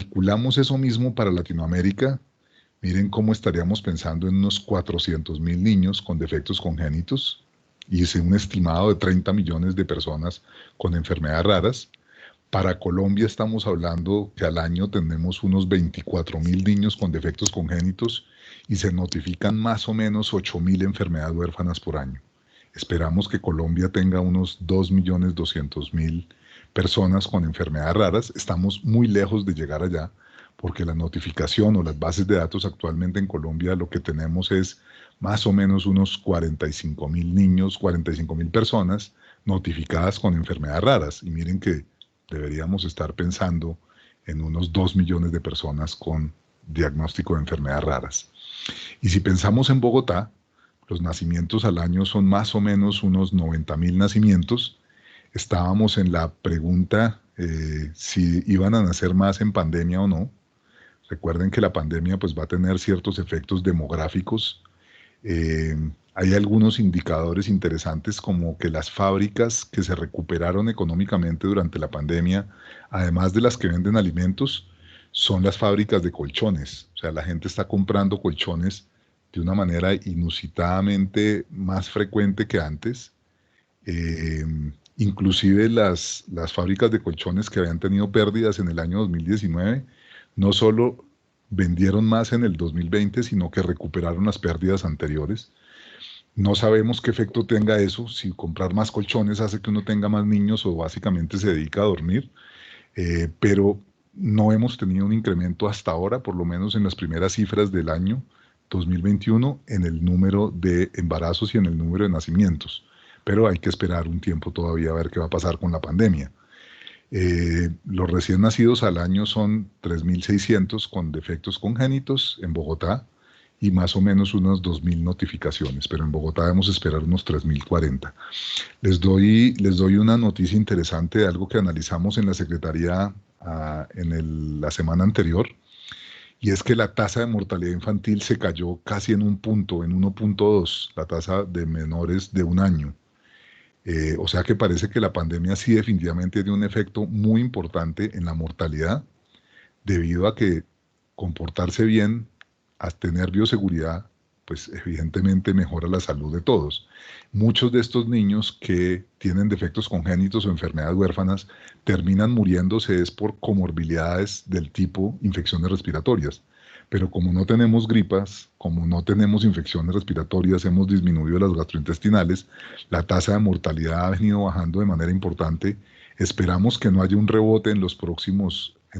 calculamos eso mismo para Latinoamérica, miren cómo estaríamos pensando en unos 400.000 niños con defectos congénitos y un estimado de 30 millones de personas con enfermedades raras. Para Colombia estamos hablando que al año tenemos unos 24.000 niños con defectos congénitos y se notifican más o menos 8.000 enfermedades huérfanas por año. Esperamos que Colombia tenga unos 2.200.000 personas con enfermedades raras. Estamos muy lejos de llegar allá porque la notificación o las bases de datos actualmente en Colombia lo que tenemos es más o menos unos 45.000 niños, 45.000 personas notificadas con enfermedades raras. Y miren que deberíamos estar pensando en unos 2 millones de personas con diagnóstico de enfermedades raras. Y si pensamos en Bogotá, los nacimientos al año son más o menos unos 90.000 nacimientos. Estábamos en la pregunta si iban a nacer más en pandemia o no. Recuerden que la pandemia pues, va a tener ciertos efectos demográficos. Eh, Hay algunos indicadores interesantes como que las fábricas que se recuperaron económicamente durante la pandemia, además de las que venden alimentos, son las fábricas de colchones. O sea, la gente está comprando colchones de una manera inusitadamente más frecuente que antes. Eh, Inclusive las fábricas de colchones que habían tenido pérdidas en el año 2019, no solo vendieron más en el 2020, sino que recuperaron las pérdidas anteriores. No sabemos qué efecto tenga eso, si comprar más colchones hace que uno tenga más niños o básicamente se dedica a dormir, pero no hemos tenido un incremento hasta ahora, por lo menos en las primeras cifras del año 2021, en el número de embarazos y en el número de nacimientos. Pero hay que esperar un tiempo todavía a ver qué va a pasar con la pandemia. Los recién nacidos al año son 3.600 con defectos congénitos en Bogotá y más o menos unas 2.000 notificaciones, pero en Bogotá debemos esperar unos 3.040. Les doy una noticia interesante de algo que analizamos en la Secretaría la semana anterior, y es que la tasa de mortalidad infantil se cayó casi en un punto, en 1.2, la tasa de menores de un año. O sea que parece que la pandemia sí definitivamente tiene un efecto muy importante en la mortalidad, debido a que comportarse bien, a tener bioseguridad, pues evidentemente mejora la salud de todos. Muchos de estos niños que tienen defectos congénitos o enfermedades huérfanas terminan muriéndose es por comorbilidades del tipo infecciones respiratorias. Pero como no tenemos gripas, como no tenemos infecciones respiratorias, hemos disminuido las gastrointestinales, la tasa de mortalidad ha venido bajando de manera importante. Esperamos que no haya un rebote en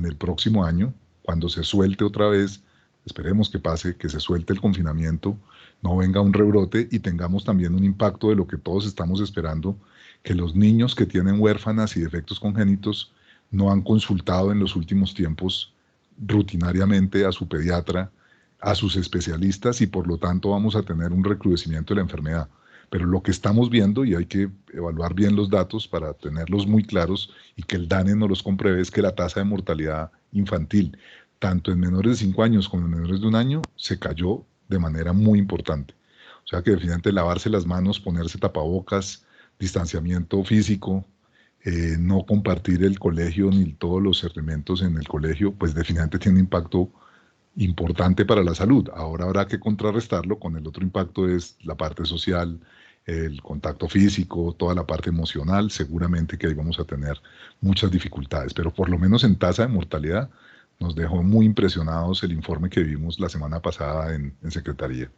el próximo año, cuando se suelte otra vez, esperemos que pase, que se suelte el confinamiento, no venga un rebrote y tengamos también un impacto de lo que todos estamos esperando, que los niños que tienen huérfanas y defectos congénitos no han consultado en los últimos tiempos rutinariamente a su pediatra, a sus especialistas, y por lo tanto vamos a tener un recrudecimiento de la enfermedad. Pero lo que estamos viendo, y hay que evaluar bien los datos para tenerlos muy claros y que el DANE nos los compruebe, es que la tasa de mortalidad infantil, tanto en menores de 5 años como en menores de un año, se cayó de manera muy importante. O sea que definitivamente lavarse las manos, ponerse tapabocas, distanciamiento físico, no compartir el colegio ni todos los elementos en el colegio, pues definitivamente tiene un impacto importante para la salud. Ahora habrá que contrarrestarlo con el otro impacto, es la parte social, el contacto físico, toda la parte emocional. Seguramente que ahí vamos a tener muchas dificultades, pero por lo menos en tasa de mortalidad nos dejó muy impresionados el informe que vimos la semana pasada en Secretaría.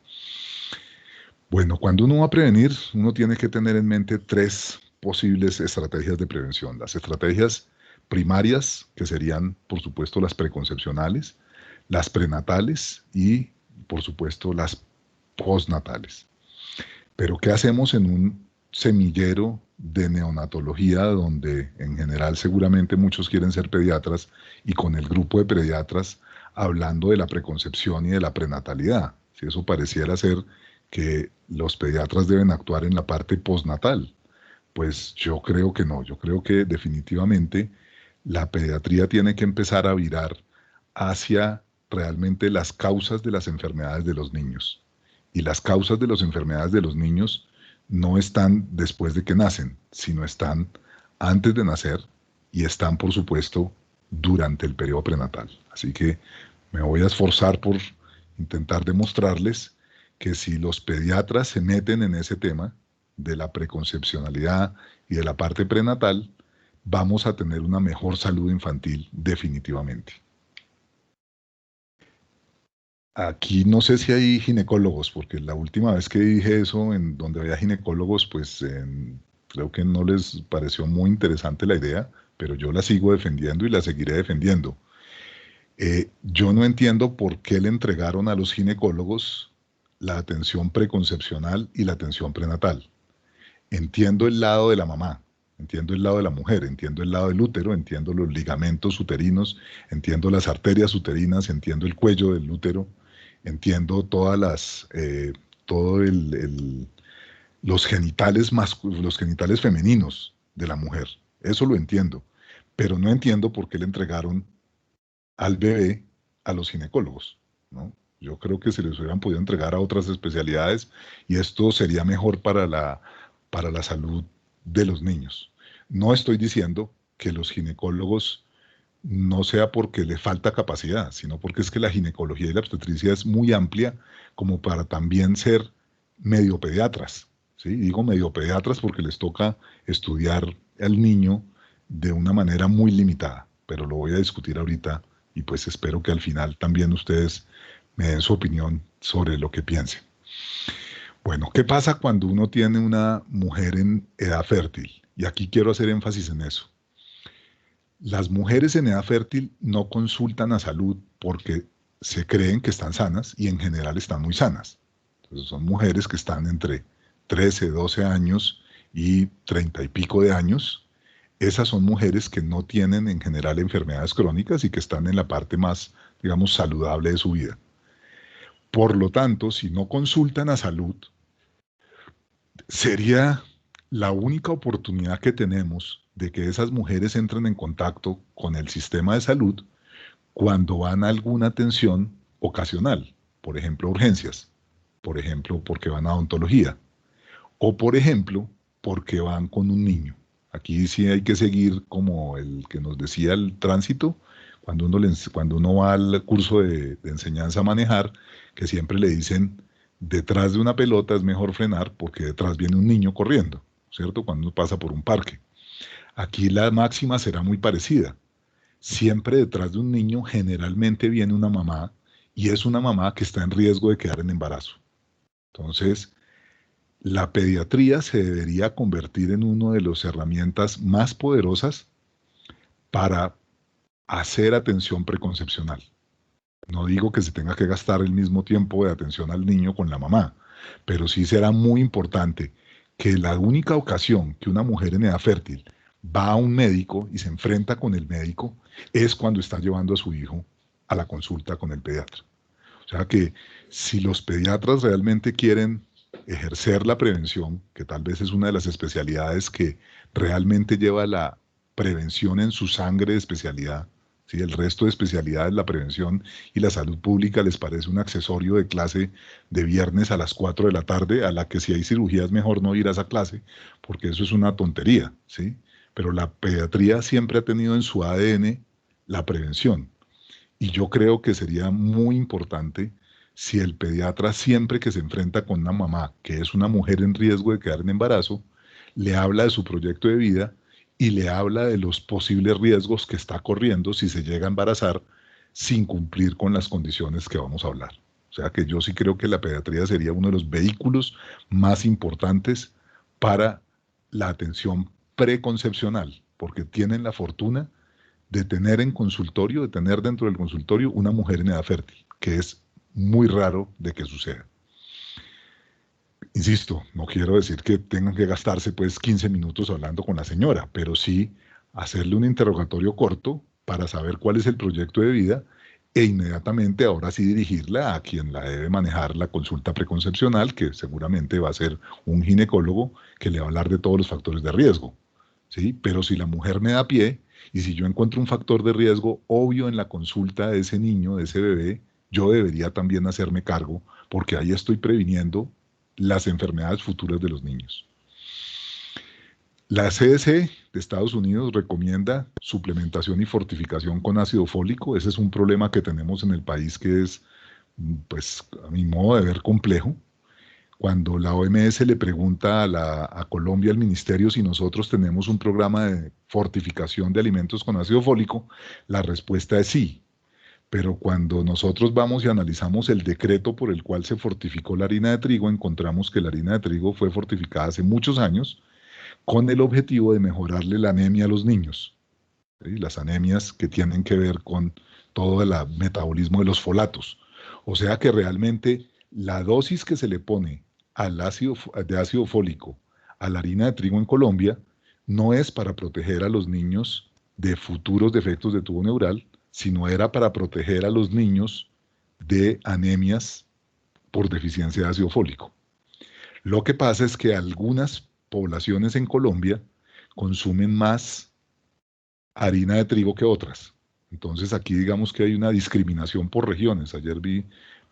Bueno, cuando uno va a prevenir, uno tiene que tener en mente tres posibles estrategias de prevención. Las estrategias primarias, que serían, por supuesto, las preconcepcionales, las prenatales y, por supuesto, las postnatales. Pero, ¿qué hacemos en un semillero de neonatología donde en general seguramente muchos quieren ser pediatras, y con el grupo de pediatras hablando de la preconcepción y de la prenatalidad? Si eso pareciera ser que los pediatras deben actuar en la parte postnatal, pues yo creo que no. Yo creo que definitivamente la pediatría tiene que empezar a virar hacia realmente las causas de las enfermedades de los niños. Y las causas de las enfermedades de los niños no están después de que nacen, sino están antes de nacer, y están, por supuesto, durante el periodo prenatal. Así que me voy a esforzar por intentar demostrarles que si los pediatras se meten en ese tema de la preconcepcionalidad y de la parte prenatal, vamos a tener una mejor salud infantil definitivamente. Aquí no sé si hay ginecólogos, porque la última vez que dije eso, en donde había ginecólogos, pues creo que no les pareció muy interesante la idea, pero yo la sigo defendiendo y la seguiré defendiendo. Yo no entiendo por qué le entregaron a los ginecólogos la atención preconcepcional y la atención prenatal. Entiendo el lado de la mamá, entiendo el lado de la mujer, entiendo el lado del útero, entiendo los ligamentos uterinos, entiendo las arterias uterinas, entiendo el cuello del útero, entiendo todo los genitales femeninos de la mujer. Eso lo entiendo, pero no entiendo por qué le entregaron al bebé a los ginecólogos, ¿no? Yo creo que se les hubieran podido entregar a otras especialidades y esto sería mejor para la salud de los niños. No estoy diciendo que los ginecólogos no sea porque le falta capacidad, sino porque es que la ginecología y la obstetricia es muy amplia como para también ser mediopediatras, ¿sí? Digo mediopediatras porque les toca estudiar al niño de una manera muy limitada, pero lo voy a discutir ahorita y pues espero que al final también ustedes me den su opinión sobre lo que piensen. Bueno, ¿qué pasa cuando uno tiene una mujer en edad fértil? Y aquí quiero hacer énfasis en eso. Las mujeres en edad fértil no consultan a salud porque se creen que están sanas y en general están muy sanas. Entonces son mujeres que están entre 13, 12 años y 30 y pico de años. Esas son mujeres que no tienen en general enfermedades crónicas y que están en la parte más, digamos, saludable de su vida. Por lo tanto, si no consultan a salud, sería la única oportunidad que tenemos de que esas mujeres entren en contacto con el sistema de salud cuando van a alguna atención ocasional, por ejemplo, urgencias, por ejemplo, porque van a odontología, o por ejemplo, porque van con un niño. Aquí sí hay que seguir como el que nos decía el tránsito, cuando uno va al curso de enseñanza a manejar, que siempre le dicen, detrás de una pelota es mejor frenar porque detrás viene un niño corriendo, ¿cierto? Cuando uno pasa por un parque. Aquí la máxima será muy parecida. Siempre detrás de un niño generalmente viene una mamá y es una mamá que está en riesgo de quedar en embarazo. Entonces, la pediatría se debería convertir en una de las herramientas más poderosas para hacer atención preconcepcional. No digo que se tenga que gastar el mismo tiempo de atención al niño con la mamá, pero sí será muy importante que la única ocasión que una mujer en edad fértil va a un médico y se enfrenta con el médico es cuando está llevando a su hijo a la consulta con el pediatra. O sea que si los pediatras realmente quieren ejercer la prevención, que tal vez es una de las especialidades que realmente lleva la prevención en su sangre de especialidad, ¿sí? El resto de especialidades, la prevención y la salud pública les parece un accesorio de clase de viernes a las 4 de la tarde, a la que si hay cirugía es mejor no ir a esa clase, porque eso es una tontería, ¿sí? Pero la pediatría siempre ha tenido en su ADN la prevención. Y yo creo que sería muy importante si el pediatra siempre que se enfrenta con una mamá, que es una mujer en riesgo de quedar en embarazo, le habla de su proyecto de vida y le habla de los posibles riesgos que está corriendo si se llega a embarazar sin cumplir con las condiciones que vamos a hablar. O sea que yo sí creo que la pediatría sería uno de los vehículos más importantes para la atención preconcepcional, porque tienen la fortuna de tener en consultorio, de tener dentro del consultorio una mujer en edad fértil, que es muy raro de que suceda. Insisto, no quiero decir que tengan que gastarse pues 15 minutos hablando con la señora, pero sí hacerle un interrogatorio corto para saber cuál es el proyecto de vida e inmediatamente ahora sí dirigirla a quien la debe manejar la consulta preconcepcional, que seguramente va a ser un ginecólogo que le va a hablar de todos los factores de riesgo, ¿sí? Pero si la mujer me da pie y si yo encuentro un factor de riesgo obvio en la consulta de ese niño, de ese bebé, yo debería también hacerme cargo porque ahí estoy previniendo las enfermedades futuras de los niños. La CDC de Estados Unidos recomienda suplementación y fortificación con ácido fólico. Ese es un problema que tenemos en el país que es, pues, a mi modo de ver, complejo. Cuando la OMS le pregunta a Colombia, al ministerio, si nosotros tenemos un programa de fortificación de alimentos con ácido fólico, la respuesta es sí. Pero cuando nosotros vamos y analizamos el decreto por el cual se fortificó la harina de trigo, encontramos que la harina de trigo fue fortificada hace muchos años con el objetivo de mejorarle la anemia a los niños, ¿sí? Las anemias que tienen que ver con todo el metabolismo de los folatos. O sea que realmente la dosis que se le pone de ácido fólico a la harina de trigo en Colombia no es para proteger a los niños de futuros defectos de tubo neural, sino era para proteger a los niños de anemias por deficiencia de ácido fólico. Lo que pasa es que algunas poblaciones en Colombia consumen más harina de trigo que otras. Entonces aquí digamos que hay una discriminación por regiones. Ayer vi,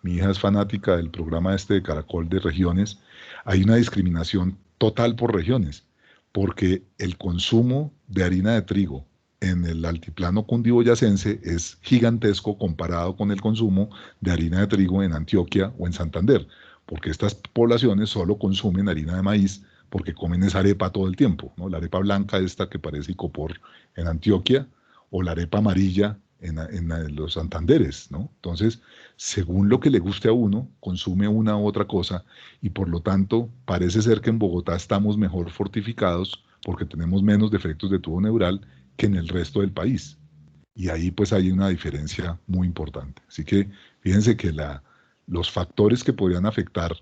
mi hija es fanática del programa este de Caracol de regiones. Hay una discriminación total por regiones, porque el consumo de harina de trigo en el altiplano cundiboyacense es gigantesco comparado con el consumo de harina de trigo en Antioquia o en Santander, porque estas poblaciones solo consumen harina de maíz porque comen esa arepa todo el tiempo, ¿no? La arepa blanca esta que parece icopor en Antioquia, o la arepa amarilla en los Santanderes, ¿no? Entonces, según lo que le guste a uno, consume una u otra cosa, y por lo tanto, parece ser que en Bogotá estamos mejor fortificados porque tenemos menos defectos de tubo neural que en el resto del país. Y ahí pues hay una diferencia muy importante. Así que fíjense que los factores que podrían afectar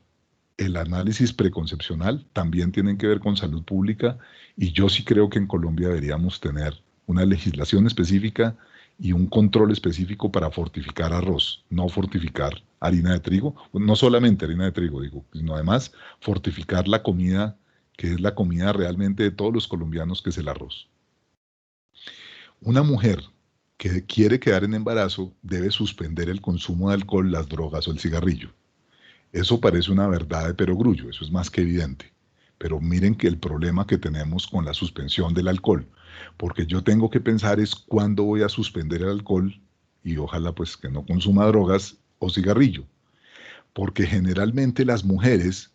el análisis preconcepcional también tienen que ver con salud pública, y yo sí creo que en Colombia deberíamos tener una legislación específica y un control específico para fortificar arroz, no fortificar harina de trigo, no solamente harina de trigo, digo, sino además fortificar la comida, que es la comida realmente de todos los colombianos, que es el arroz. Una mujer que quiere quedar en embarazo debe suspender el consumo de alcohol, las drogas o el cigarrillo. Eso parece una verdad de perogrullo, eso es más que evidente. Pero miren que el problema que tenemos con la suspensión del alcohol, porque yo tengo que pensar es cuándo voy a suspender el alcohol, y ojalá pues que no consuma drogas o cigarrillo, porque generalmente las mujeres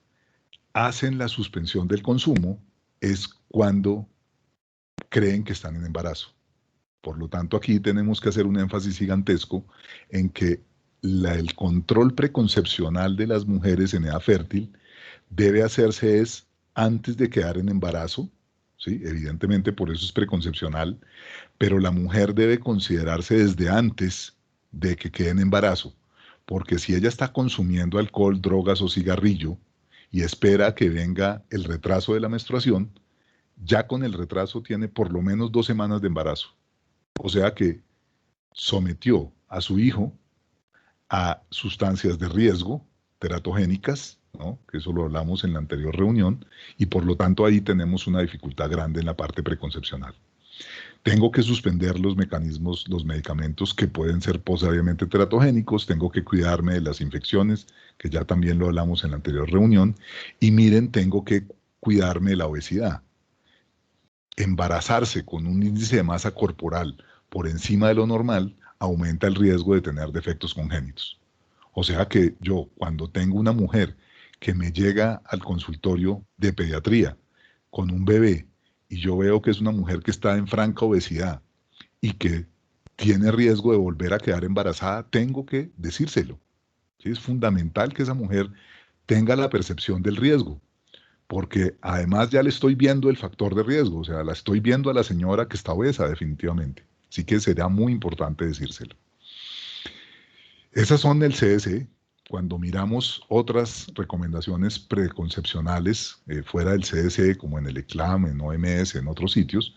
hacen la suspensión del consumo es cuando creen que están en embarazo. Por lo tanto, aquí tenemos que hacer un énfasis gigantesco en que el control preconcepcional de las mujeres en edad fértil debe hacerse es antes de quedar en embarazo, ¿sí? Evidentemente por eso es preconcepcional, pero la mujer debe considerarse desde antes de que quede en embarazo, porque si ella está consumiendo alcohol, drogas o cigarrillo y espera a que venga el retraso de la menstruación, ya con el retraso tiene por lo menos 2 semanas de embarazo. O sea que sometió a su hijo a sustancias de riesgo, teratogénicas, ¿no? Que eso lo hablamos en la anterior reunión, y por lo tanto ahí tenemos una dificultad grande en la parte preconcepcional. Tengo que suspender los mecanismos, los medicamentos que pueden ser posiblemente teratogénicos, tengo que cuidarme de las infecciones, que ya también lo hablamos en la anterior reunión, y miren, tengo que cuidarme de la obesidad. Embarazarse con un índice de masa corporal por encima de lo normal aumenta el riesgo de tener defectos congénitos. O sea que yo, cuando tengo una mujer que me llega al consultorio de pediatría con un bebé y yo veo que es una mujer que está en franca obesidad y que tiene riesgo de volver a quedar embarazada, tengo que decírselo. ¿Sí? Es fundamental que esa mujer tenga la percepción del riesgo, porque además ya le estoy viendo el factor de riesgo, o sea, la estoy viendo a la señora que está obesa definitivamente. Así que será muy importante decírselo. Esas son del CDC. Cuando miramos otras recomendaciones preconcepcionales fuera del CDC, como en el ECLAM, en OMS, en otros sitios,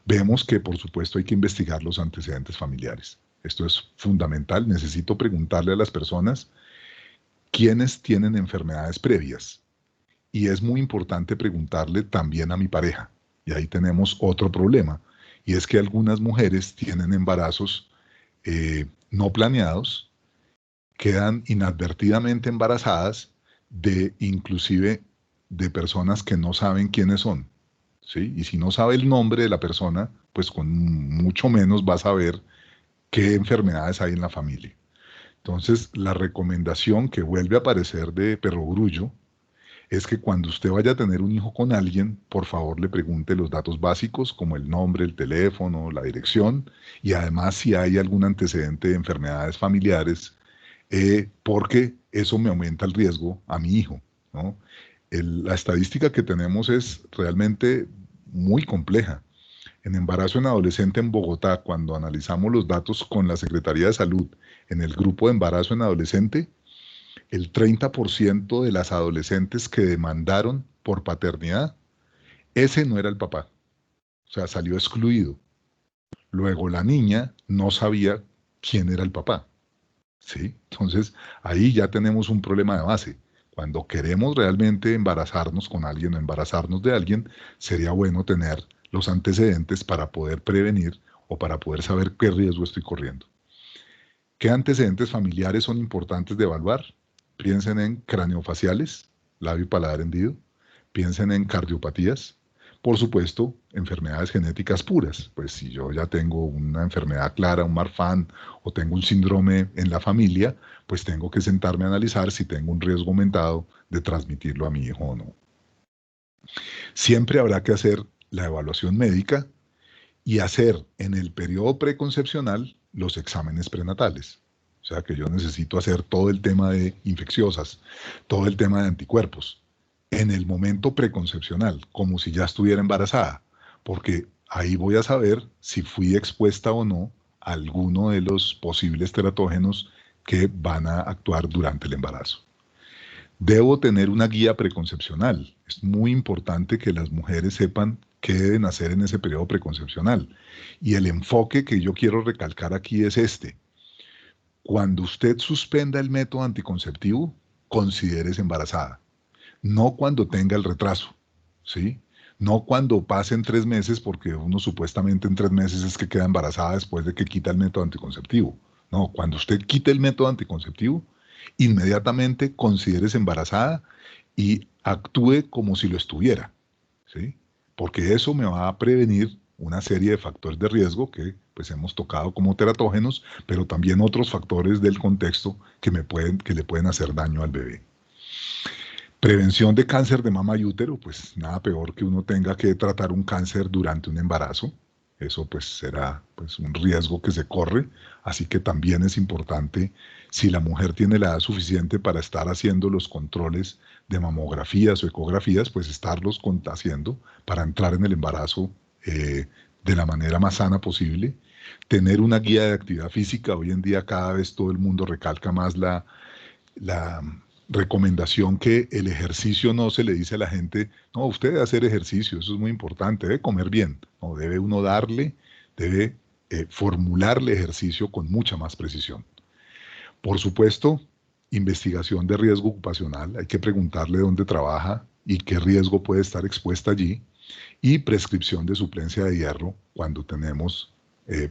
vemos que por supuesto hay que investigar los antecedentes familiares. Esto es fundamental. Necesito preguntarle a las personas quiénes tienen enfermedades previas. Y es muy importante preguntarle también a mi pareja. Y ahí tenemos otro problema. Y es que algunas mujeres tienen embarazos no planeados, quedan inadvertidamente embarazadas de inclusive de personas que no saben quiénes son, ¿sí? Y si no sabe el nombre de la persona, pues con mucho menos va a saber qué enfermedades hay en la familia. Entonces, la recomendación que vuelve a aparecer de Perogrullo es que cuando usted vaya a tener un hijo con alguien, por favor le pregunte los datos básicos como el nombre, el teléfono, la dirección y además si hay algún antecedente de enfermedades familiares, porque eso me aumenta el riesgo a mi hijo, ¿no? La estadística que tenemos es realmente muy compleja. En embarazo en adolescente en Bogotá, cuando analizamos los datos con la Secretaría de Salud en el grupo de embarazo en adolescente, el 30% de las adolescentes que demandaron por paternidad, ese no era el papá, o sea, salió excluido. Luego la niña no sabía quién era el papá, ¿sí? Entonces ahí ya tenemos un problema de base. Cuando queremos realmente embarazarnos con alguien o embarazarnos de alguien, sería bueno tener los antecedentes para poder prevenir o para poder saber qué riesgo estoy corriendo. ¿Qué antecedentes familiares son importantes de evaluar? Piensen en craneofaciales, labio y paladar hendido. Piensen en cardiopatías. Por supuesto, enfermedades genéticas puras. Pues si yo ya tengo una enfermedad clara, un Marfan, o tengo un síndrome en la familia, pues tengo que sentarme a analizar si tengo un riesgo aumentado de transmitirlo a mi hijo o no. Siempre habrá que hacer la evaluación médica y hacer en el periodo preconcepcional los exámenes prenatales. O sea que yo necesito hacer todo el tema de infecciosas, todo el tema de anticuerpos, en el momento preconcepcional, como si ya estuviera embarazada, porque ahí voy a saber si fui expuesta o no a alguno de los posibles teratógenos que van a actuar durante el embarazo. Debo tener una guía preconcepcional. Es muy importante que las mujeres sepan qué deben hacer en ese periodo preconcepcional. Y el enfoque que yo quiero recalcar aquí es este. Cuando usted suspenda el método anticonceptivo, considérese embarazada. No cuando tenga el retraso, ¿sí? No cuando pasen 3 meses, porque uno supuestamente en 3 meses es que queda embarazada después de que quita el método anticonceptivo. No, cuando usted quite el método anticonceptivo, inmediatamente considérese embarazada y actúe como si lo estuviera, ¿sí? Porque eso me va a prevenir una serie de factores de riesgo que pues hemos tocado como teratógenos, pero también otros factores del contexto que le pueden hacer daño al bebé. Prevención de cáncer de mama y útero, pues nada peor que uno tenga que tratar un cáncer durante un embarazo. Eso pues será pues un riesgo que se corre, así que también es importante si la mujer tiene la edad suficiente para estar haciendo los controles de mamografías o ecografías, pues estarlos haciendo para entrar en el embarazo de la manera más sana posible. Tener una guía de actividad física, hoy en día cada vez todo el mundo recalca más la recomendación que el ejercicio no se le dice a la gente, no, usted debe hacer ejercicio, eso es muy importante, debe comer bien, no, debe uno darle, debe formularle ejercicio con mucha más precisión. Por supuesto, investigación de riesgo ocupacional, hay que preguntarle dónde trabaja y qué riesgo puede estar expuesta allí, y prescripción de suplencia de hierro cuando tenemos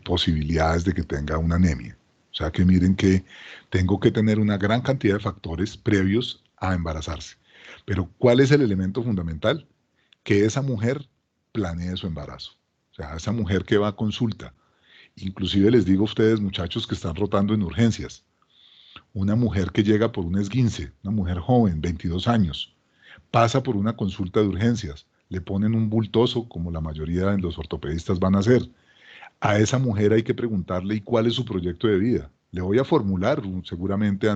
posibilidades de que tenga una anemia. O sea que miren que tengo que tener una gran cantidad de factores previos a embarazarse. Pero ¿cuál es el elemento fundamental? Que esa mujer planee su embarazo. O sea, esa mujer que va a consulta. Inclusive les digo a ustedes, muchachos que están rotando en urgencias, una mujer que llega por un esguince, una mujer joven, 22 años, pasa por una consulta de urgencias, le ponen un bultoso, como la mayoría de los ortopedistas van a hacer. A esa mujer hay que preguntarle ¿y cuál es su proyecto de vida? Le voy a formular seguramente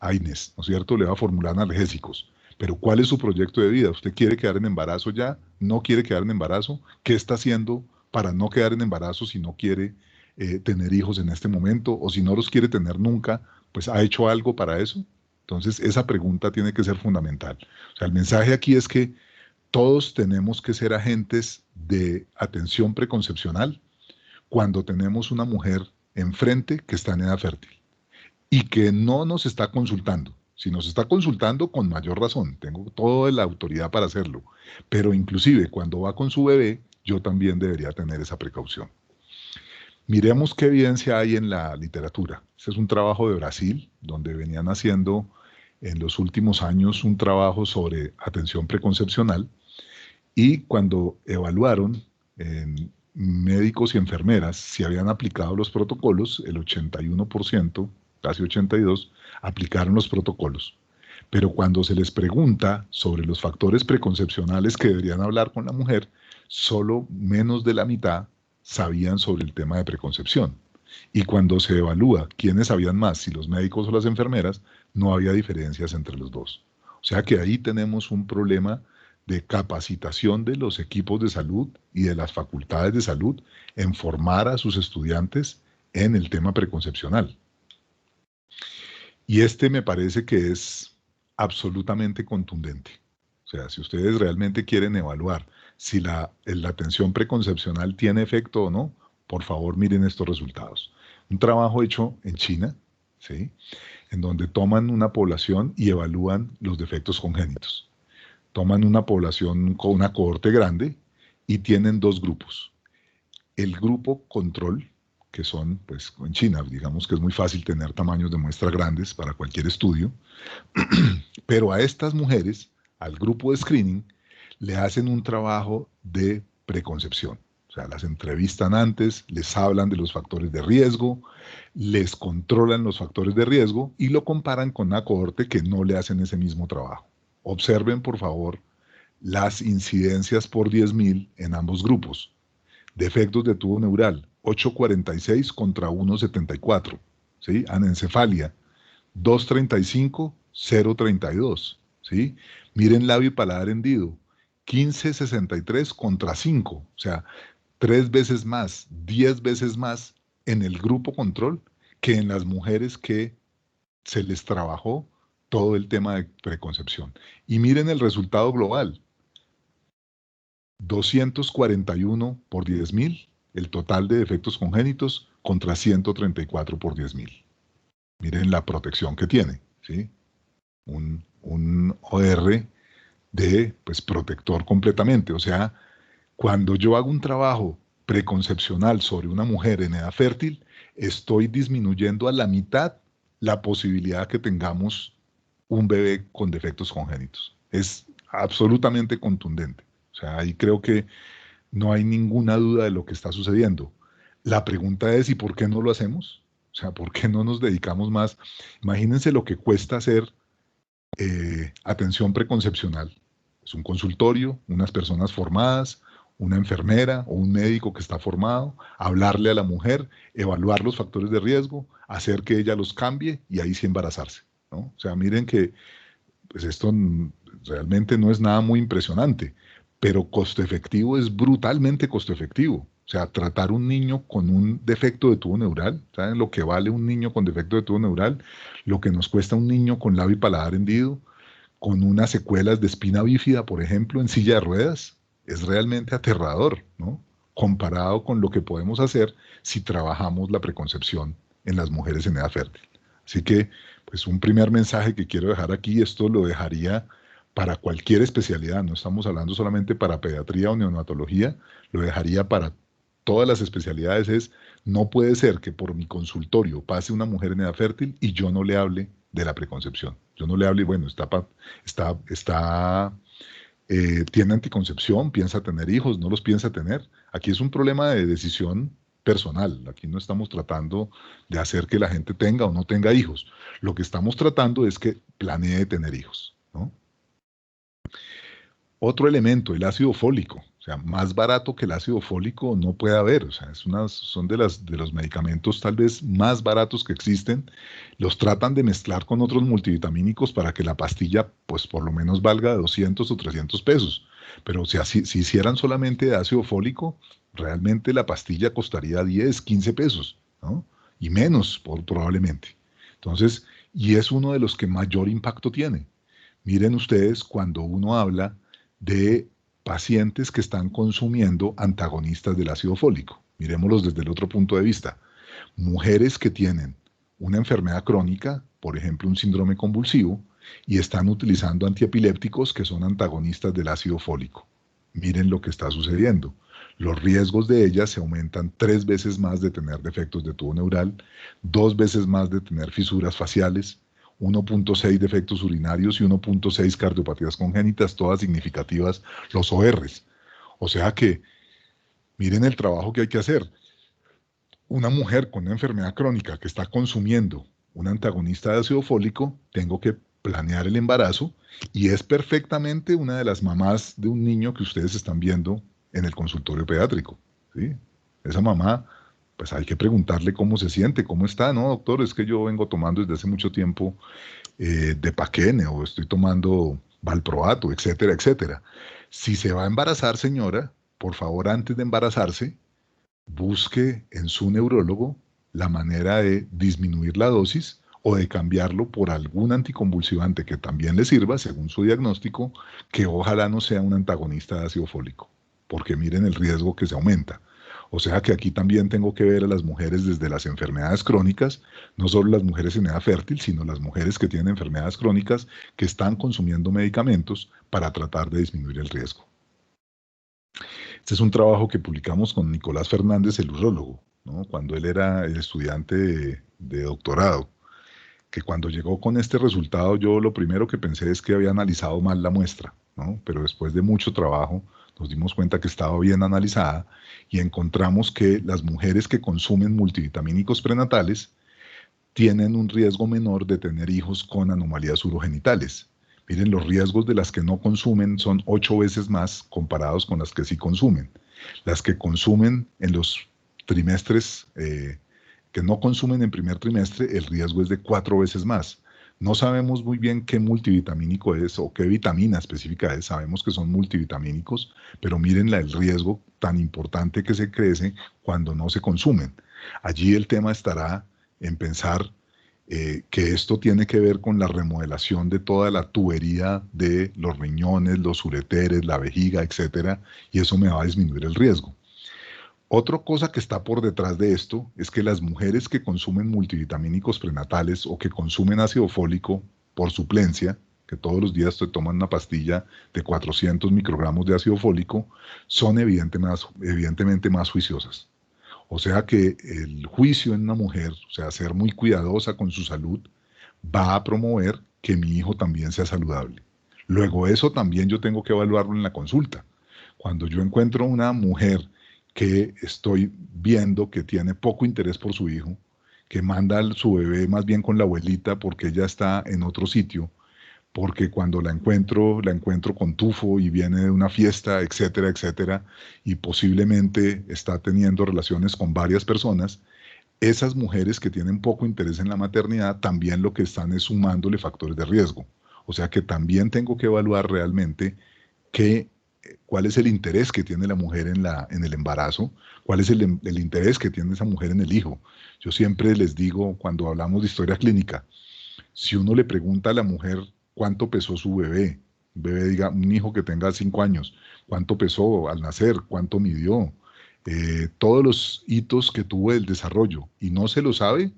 AINES, ¿no es cierto? Le va a formular analgésicos. Pero ¿cuál es su proyecto de vida? ¿Usted quiere quedar en embarazo ya? ¿No quiere quedar en embarazo? ¿Qué está haciendo para no quedar en embarazo si no quiere tener hijos en este momento? O si no los quiere tener nunca, pues ¿ha hecho algo para eso? Entonces, esa pregunta tiene que ser fundamental. O sea, el mensaje aquí es que todos tenemos que ser agentes de atención preconcepcional cuando tenemos una mujer enfrente que está en edad fértil y que no nos está consultando. Si nos está consultando, con mayor razón, tengo toda la autoridad para hacerlo. Pero inclusive cuando va con su bebé, yo también debería tener esa precaución. Miremos qué evidencia hay en la literatura. Este es un trabajo de Brasil, donde venían haciendo en los últimos años un trabajo sobre atención preconcepcional Y cuando evaluaron médicos y enfermeras si habían aplicado los protocolos, el 81%, casi 82%, aplicaron los protocolos. Pero cuando se les pregunta sobre los factores preconcepcionales que deberían hablar con la mujer, solo menos de la mitad sabían sobre el tema de preconcepción. Y cuando se evalúa quiénes sabían más, si los médicos o las enfermeras, no había diferencias entre los dos. O sea que ahí tenemos un problema de capacitación de los equipos de salud y de las facultades de salud en formar a sus estudiantes en el tema preconcepcional. Y este me parece que es absolutamente contundente. O sea, si ustedes realmente quieren evaluar si la atención preconcepcional tiene efecto o no, por favor miren estos resultados. Un trabajo hecho en China, ¿sí?, en donde toman una población y evalúan los defectos congénitos. Toman una población con una cohorte grande y tienen dos grupos. El grupo control, que son, pues en China, digamos que es muy fácil tener tamaños de muestra grandes para cualquier estudio, pero a estas mujeres, al grupo de screening, le hacen un trabajo de preconcepción. O sea, las entrevistan antes, les hablan de los factores de riesgo, les controlan los factores de riesgo y lo comparan con una cohorte que no le hacen ese mismo trabajo. Observen, por favor, las incidencias por 10.000 en ambos grupos. Defectos de tubo neural, 8,46 contra 1,74. ¿Sí? Anencefalia, 2,35, 0,32. ¿Sí? Miren labio y paladar hendido, 15,63 contra 5. O sea, 3 veces más, 10 veces más en el grupo control que en las mujeres que se les trabajó todo el tema de preconcepción. Y miren el resultado global, 241 por 10.000, el total de defectos congénitos contra 134 por 10.000. Miren la protección que tiene, ¿sí? Un OR de, pues, protector completamente. O sea, cuando yo hago un trabajo preconcepcional sobre una mujer en edad fértil, estoy disminuyendo a la mitad la posibilidad que tengamos un bebé con defectos congénitos. Es absolutamente contundente. O sea, ahí creo que no hay ninguna duda de lo que está sucediendo. La pregunta es, ¿y por qué no lo hacemos? O sea, ¿por qué no nos dedicamos más? Imagínense lo que cuesta hacer atención preconcepcional. Es un consultorio, unas personas formadas, una enfermera o un médico que está formado, hablarle a la mujer, evaluar los factores de riesgo, hacer que ella los cambie y ahí sí embarazarse, ¿no? O sea, miren que pues esto realmente no es nada muy impresionante, pero costo efectivo es brutalmente costo efectivo. O sea, tratar un niño con un defecto de tubo neural, ¿saben lo que vale un niño con defecto de tubo neural? Lo que nos cuesta un niño con labio y paladar hendido, con unas secuelas de espina bífida, por ejemplo, en silla de ruedas, es realmente aterrador, ¿no? Comparado con lo que podemos hacer si trabajamos la preconcepción en las mujeres en edad fértil. Así que, pues un primer mensaje que quiero dejar aquí, esto lo dejaría para cualquier especialidad, no estamos hablando solamente para pediatría o neonatología, lo dejaría para todas las especialidades, es, no puede ser que por mi consultorio pase una mujer en edad fértil y yo no le hable de la preconcepción. Yo no le hable, bueno, tiene anticoncepción, piensa tener hijos, no los piensa tener. Aquí es un problema de decisión personal. Aquí no estamos tratando de hacer que la gente tenga o no tenga hijos. Lo que estamos tratando es que planee tener hijos, ¿no? Otro elemento, el ácido fólico. O sea, más barato que el ácido fólico no puede haber. O sea, son de los medicamentos tal vez más baratos que existen. Los tratan de mezclar con otros multivitamínicos para que la pastilla, pues por lo menos valga 200 o 300 pesos. Pero si hicieran solamente de ácido fólico, realmente la pastilla costaría 10, 15 pesos, ¿no? Y menos, probablemente. Entonces, y es uno de los que mayor impacto tiene. Miren ustedes cuando uno habla de pacientes que están consumiendo antagonistas del ácido fólico. Miremoslos desde el otro punto de vista. Mujeres que tienen una enfermedad crónica, por ejemplo un síndrome convulsivo, y están utilizando antiepilépticos que son antagonistas del ácido fólico. Miren lo que está sucediendo. Los riesgos de ellas se aumentan 3 veces más de tener defectos de tubo neural, 2 veces más de tener fisuras faciales, 1,6 defectos urinarios y 1,6 cardiopatías congénitas, todas significativas, los ORs. O sea que miren el trabajo que hay que hacer. Una mujer con una enfermedad crónica que está consumiendo un antagonista de ácido fólico, tengo que planear el embarazo y es perfectamente una de las mamás de un niño que ustedes están viendo en el consultorio pediátrico, ¿sí? Esa mamá, pues hay que preguntarle cómo se siente, cómo está, ¿no, doctor? Es que yo vengo tomando desde hace mucho tiempo Depaquene o estoy tomando Valproato, etcétera, etcétera. Si se va a embarazar, señora, por favor, antes de embarazarse, busque en su neurólogo la manera de disminuir la dosis o de cambiarlo por algún anticonvulsivante que también le sirva, según su diagnóstico, que ojalá no sea un antagonista de ácido fólico, porque miren el riesgo que se aumenta. O sea que aquí también tengo que ver a las mujeres desde las enfermedades crónicas, no solo las mujeres en edad fértil, sino las mujeres que tienen enfermedades crónicas que están consumiendo medicamentos para tratar de disminuir el riesgo. Este es un trabajo que publicamos con Nicolás Fernández, el urólogo, ¿no? Cuando él era el estudiante de doctorado, que cuando llegó con este resultado yo lo primero que pensé es que había analizado mal la muestra, ¿no? Pero después de mucho trabajo nos dimos cuenta que estaba bien analizada y encontramos que las mujeres que consumen multivitamínicos prenatales tienen un riesgo menor de tener hijos con anomalías urogenitales. Miren, los riesgos de las que no consumen son 8 veces más comparados con las que sí consumen. Las que consumen en los trimestres, que no consumen en primer trimestre, el riesgo es de 4 veces más. No sabemos muy bien qué multivitamínico es o qué vitamina específica es. Sabemos que son multivitamínicos, pero miren el riesgo tan importante que se crece cuando no se consumen. Allí el tema estará en pensar que esto tiene que ver con la remodelación de toda la tubería de los riñones, los ureteres, la vejiga, etcétera, y eso me va a disminuir el riesgo. Otra cosa que está por detrás de esto es que las mujeres que consumen multivitamínicos prenatales o que consumen ácido fólico por suplencia, que todos los días se toman una pastilla de 400 microgramos de ácido fólico, son evidentemente más juiciosas. O sea que el juicio en una mujer, o sea, ser muy cuidadosa con su salud, va a promover que mi hijo también sea saludable. Luego eso también yo tengo que evaluarlo en la consulta. Cuando yo encuentro una mujer que estoy viendo que tiene poco interés por su hijo, que manda a su bebé más bien con la abuelita porque ella está en otro sitio, porque cuando la encuentro con tufo y viene de una fiesta, etcétera, etcétera, y posiblemente está teniendo relaciones con varias personas, esas mujeres que tienen poco interés en la maternidad también lo que están es sumándole factores de riesgo. O sea que también tengo que evaluar realmente qué, cuál es el interés que tiene la mujer en el embarazo, cuál es el interés que tiene esa mujer en el hijo. Yo siempre les digo cuando hablamos de historia clínica, si uno le pregunta a la mujer cuánto pesó su bebé, un bebé diga, un hijo que tenga 5 años, cuánto pesó al nacer, cuánto midió, todos los hitos que tuvo el desarrollo y no se lo sabe,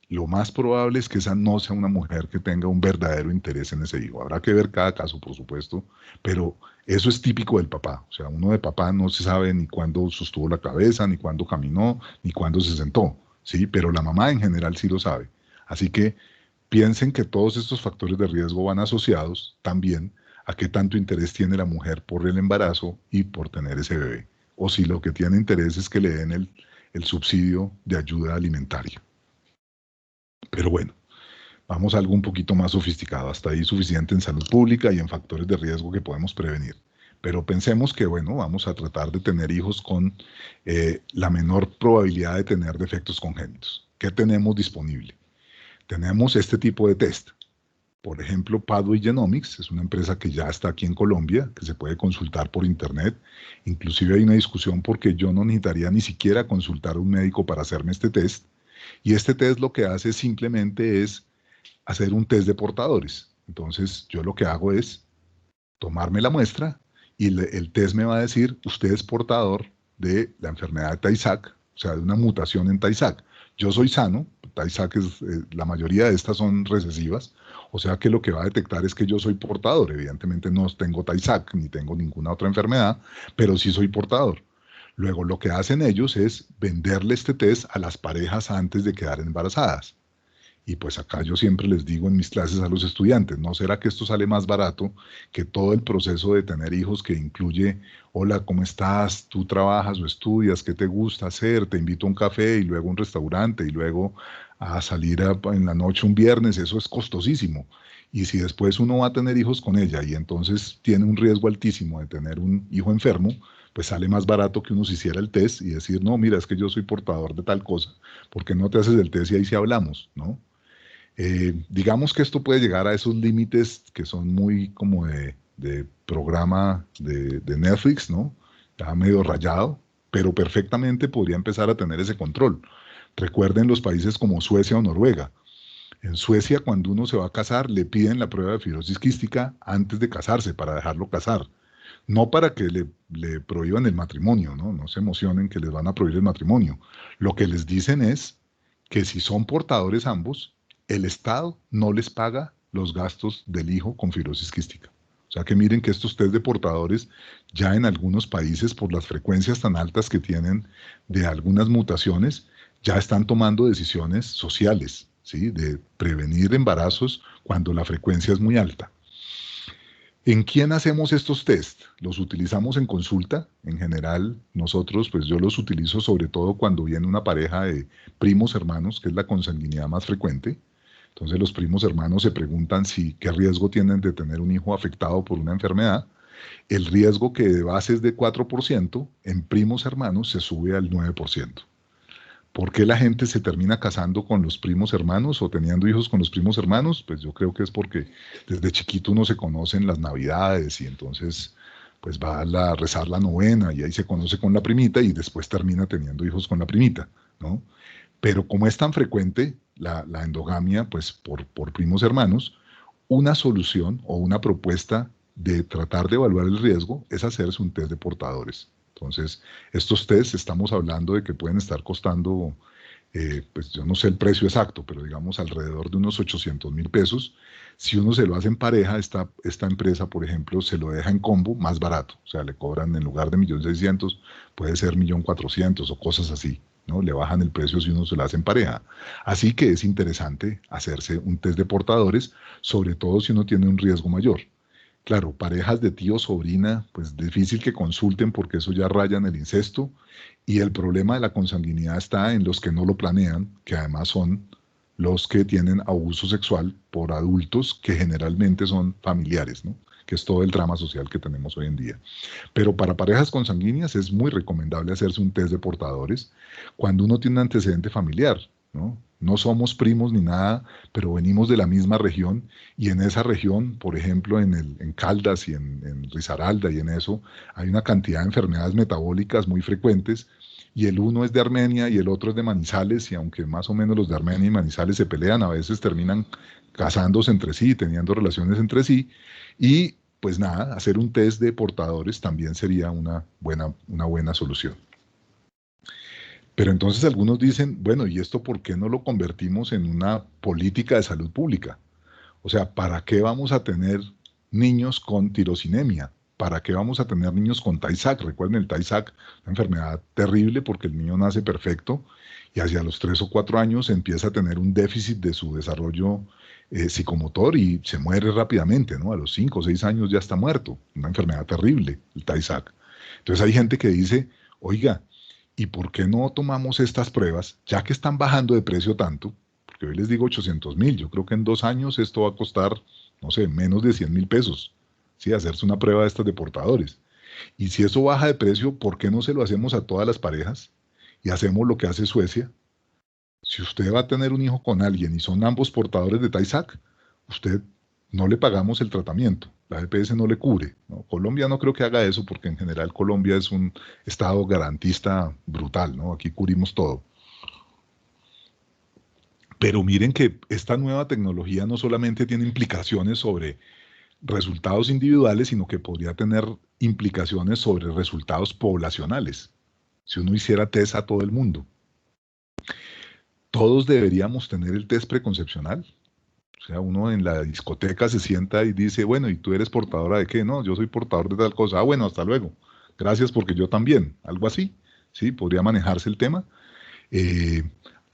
lo más probable es que esa no sea una mujer que tenga un verdadero interés en ese hijo. Habrá que ver cada caso, por supuesto, pero eso es típico del papá. O sea, uno de papá no se sabe ni cuándo sostuvo la cabeza, ni cuándo caminó, ni cuándo se sentó, ¿sí? Pero la mamá en general sí lo sabe. Así que piensen que todos estos factores de riesgo van asociados también a qué tanto interés tiene la mujer por el embarazo y por tener ese bebé. O si lo que tiene interés es que le den el subsidio de ayuda alimentaria. Pero bueno, vamos a algo un poquito más sofisticado. Hasta ahí suficiente en salud pública y en factores de riesgo que podemos prevenir. Pero pensemos que, bueno, vamos a tratar de tener hijos con la menor probabilidad de tener defectos congénitos. ¿Qué tenemos disponible? Tenemos este tipo de test. Por ejemplo, Pathway Genomics es una empresa que ya está aquí en Colombia, que se puede consultar por internet. Inclusive hay una discusión porque yo no necesitaría ni siquiera consultar a un médico para hacerme este test. Y este test lo que hace simplemente es hacer un test de portadores. Entonces, yo lo que hago es tomarme la muestra y el test me va a decir, usted es portador de la enfermedad de Tay-Sachs, o sea, de una mutación en Tay-Sachs. Yo soy sano, Tay-Sachs la mayoría de estas son recesivas, o sea que lo que va a detectar es que yo soy portador. Evidentemente no tengo Tay-Sachs ni tengo ninguna otra enfermedad, pero sí soy portador. Luego lo que hacen ellos es venderle este test a las parejas antes de quedar embarazadas. Y pues acá yo siempre les digo en mis clases a los estudiantes, ¿no será que esto sale más barato que todo el proceso de tener hijos que incluye, hola, ¿cómo estás? ¿Tú trabajas o estudias? ¿Qué te gusta hacer? Te invito a un café y luego a un restaurante y luego a salir en la noche un viernes, eso es costosísimo. Y si después uno va a tener hijos con ella y entonces tiene un riesgo altísimo de tener un hijo enfermo, pues sale más barato que uno se hiciera el test y decir, no, mira, es que yo soy portador de tal cosa, ¿por qué no te haces el test y ahí sí hablamos, ¿no? Digamos que esto puede llegar a esos límites que son muy como de programa de Netflix, ¿no? Ya medio rayado, pero perfectamente podría empezar a tener ese control. Recuerden los países como Suecia o Noruega. En Suecia, cuando uno se va a casar, le piden la prueba de fibrosis quística antes de casarse para dejarlo casar. No para que le prohíban el matrimonio, ¿no? No se emocionen que les van a prohibir el matrimonio. Lo que les dicen es que si son portadores ambos, el Estado no les paga los gastos del hijo con fibrosis quística. O sea que miren que estos test de portadores ya en algunos países, por las frecuencias tan altas que tienen de algunas mutaciones, ya están tomando decisiones sociales, ¿sí? De prevenir embarazos cuando la frecuencia es muy alta. ¿En quién hacemos estos test? ¿Los utilizamos en consulta? En general, nosotros, pues yo los utilizo sobre todo cuando viene una pareja de primos hermanos, que es la consanguinidad más frecuente. Entonces los primos hermanos se preguntan si qué riesgo tienen de tener un hijo afectado por una enfermedad. El riesgo que de base es de 4%, en primos hermanos se sube al 9%. ¿Por qué la gente se termina casando con los primos hermanos o teniendo hijos con los primos hermanos? Pues yo creo que es porque desde chiquito uno se conoce en las navidades y entonces pues va a rezar la novena y ahí se conoce con la primita y después termina teniendo hijos con la primita, ¿no? Pero como es tan frecuente la endogamia, pues por primos hermanos, una solución o una propuesta de tratar de evaluar el riesgo es hacerse un test de portadores. Entonces, estos tests estamos hablando de que pueden estar costando, pues yo no sé el precio exacto, pero digamos alrededor de unos 800.000 pesos. Si uno se lo hace en pareja, esta empresa, por ejemplo, se lo deja en combo más barato. O sea, le cobran en lugar de 1.600.000, puede ser 1.400.000 o cosas así, ¿no? Le bajan el precio si uno se lo hace en pareja. Así que es interesante hacerse un test de portadores, sobre todo si uno tiene un riesgo mayor. Claro, parejas de tío, sobrina, pues difícil que consulten porque eso ya raya en el incesto. Y el problema de la consanguinidad está en los que no lo planean, que además son los que tienen abuso sexual por adultos que generalmente son familiares, ¿no? Que es todo el drama social que tenemos hoy en día. Pero para parejas consanguíneas es muy recomendable hacerse un test de portadores cuando uno tiene un antecedente familiar, ¿no? No somos primos ni nada, pero venimos de la misma región y en esa región, por ejemplo, en Caldas y en Risaralda y en eso, hay una cantidad de enfermedades metabólicas muy frecuentes y el uno es de Armenia y el otro es de Manizales y aunque más o menos los de Armenia y Manizales se pelean, a veces terminan casándose entre sí, teniendo relaciones entre sí y pues nada, hacer un test de portadores también sería una buena solución. Pero entonces algunos dicen, bueno, ¿y esto por qué no lo convertimos en una política de salud pública? O sea, ¿para qué vamos a tener niños con tirosinemia? ¿Para qué vamos a tener niños con Tay-Sachs? Recuerden el Tay-Sachs, una enfermedad terrible porque el niño nace perfecto y hacia los 3 o 4 años empieza a tener un déficit de su desarrollo psicomotor y se muere rápidamente, ¿no? A los 5 o 6 años ya está muerto. Una enfermedad terrible, el Tay-Sachs. Entonces hay gente que dice, oiga, ¿y por qué no tomamos estas pruebas, ya que están bajando de precio tanto? Porque hoy les digo 800.000, yo creo que en 2 años esto va a costar, no sé, menos de 100.000 pesos, ¿sí? Hacerse una prueba de estas de portadores. Y si eso baja de precio, ¿por qué no se lo hacemos a todas las parejas? Y hacemos lo que hace Suecia. Si usted va a tener un hijo con alguien y son ambos portadores de Tay-Sachs, usted no le pagamos el tratamiento, la EPS no le cubre, ¿no? Colombia no creo que haga eso porque en general Colombia es un estado garantista brutal, ¿no? Aquí cubrimos todo. Pero miren que esta nueva tecnología no solamente tiene implicaciones sobre resultados individuales, sino que podría tener implicaciones sobre resultados poblacionales. Si uno hiciera test a todo el mundo, todos deberíamos tener el test preconcepcional. O sea, uno en la discoteca se sienta y dice, bueno, ¿y tú eres portadora de qué? No, yo soy portador de tal cosa. Ah, bueno, hasta luego. Gracias porque yo también. Algo así. Sí, podría manejarse el tema. Eh,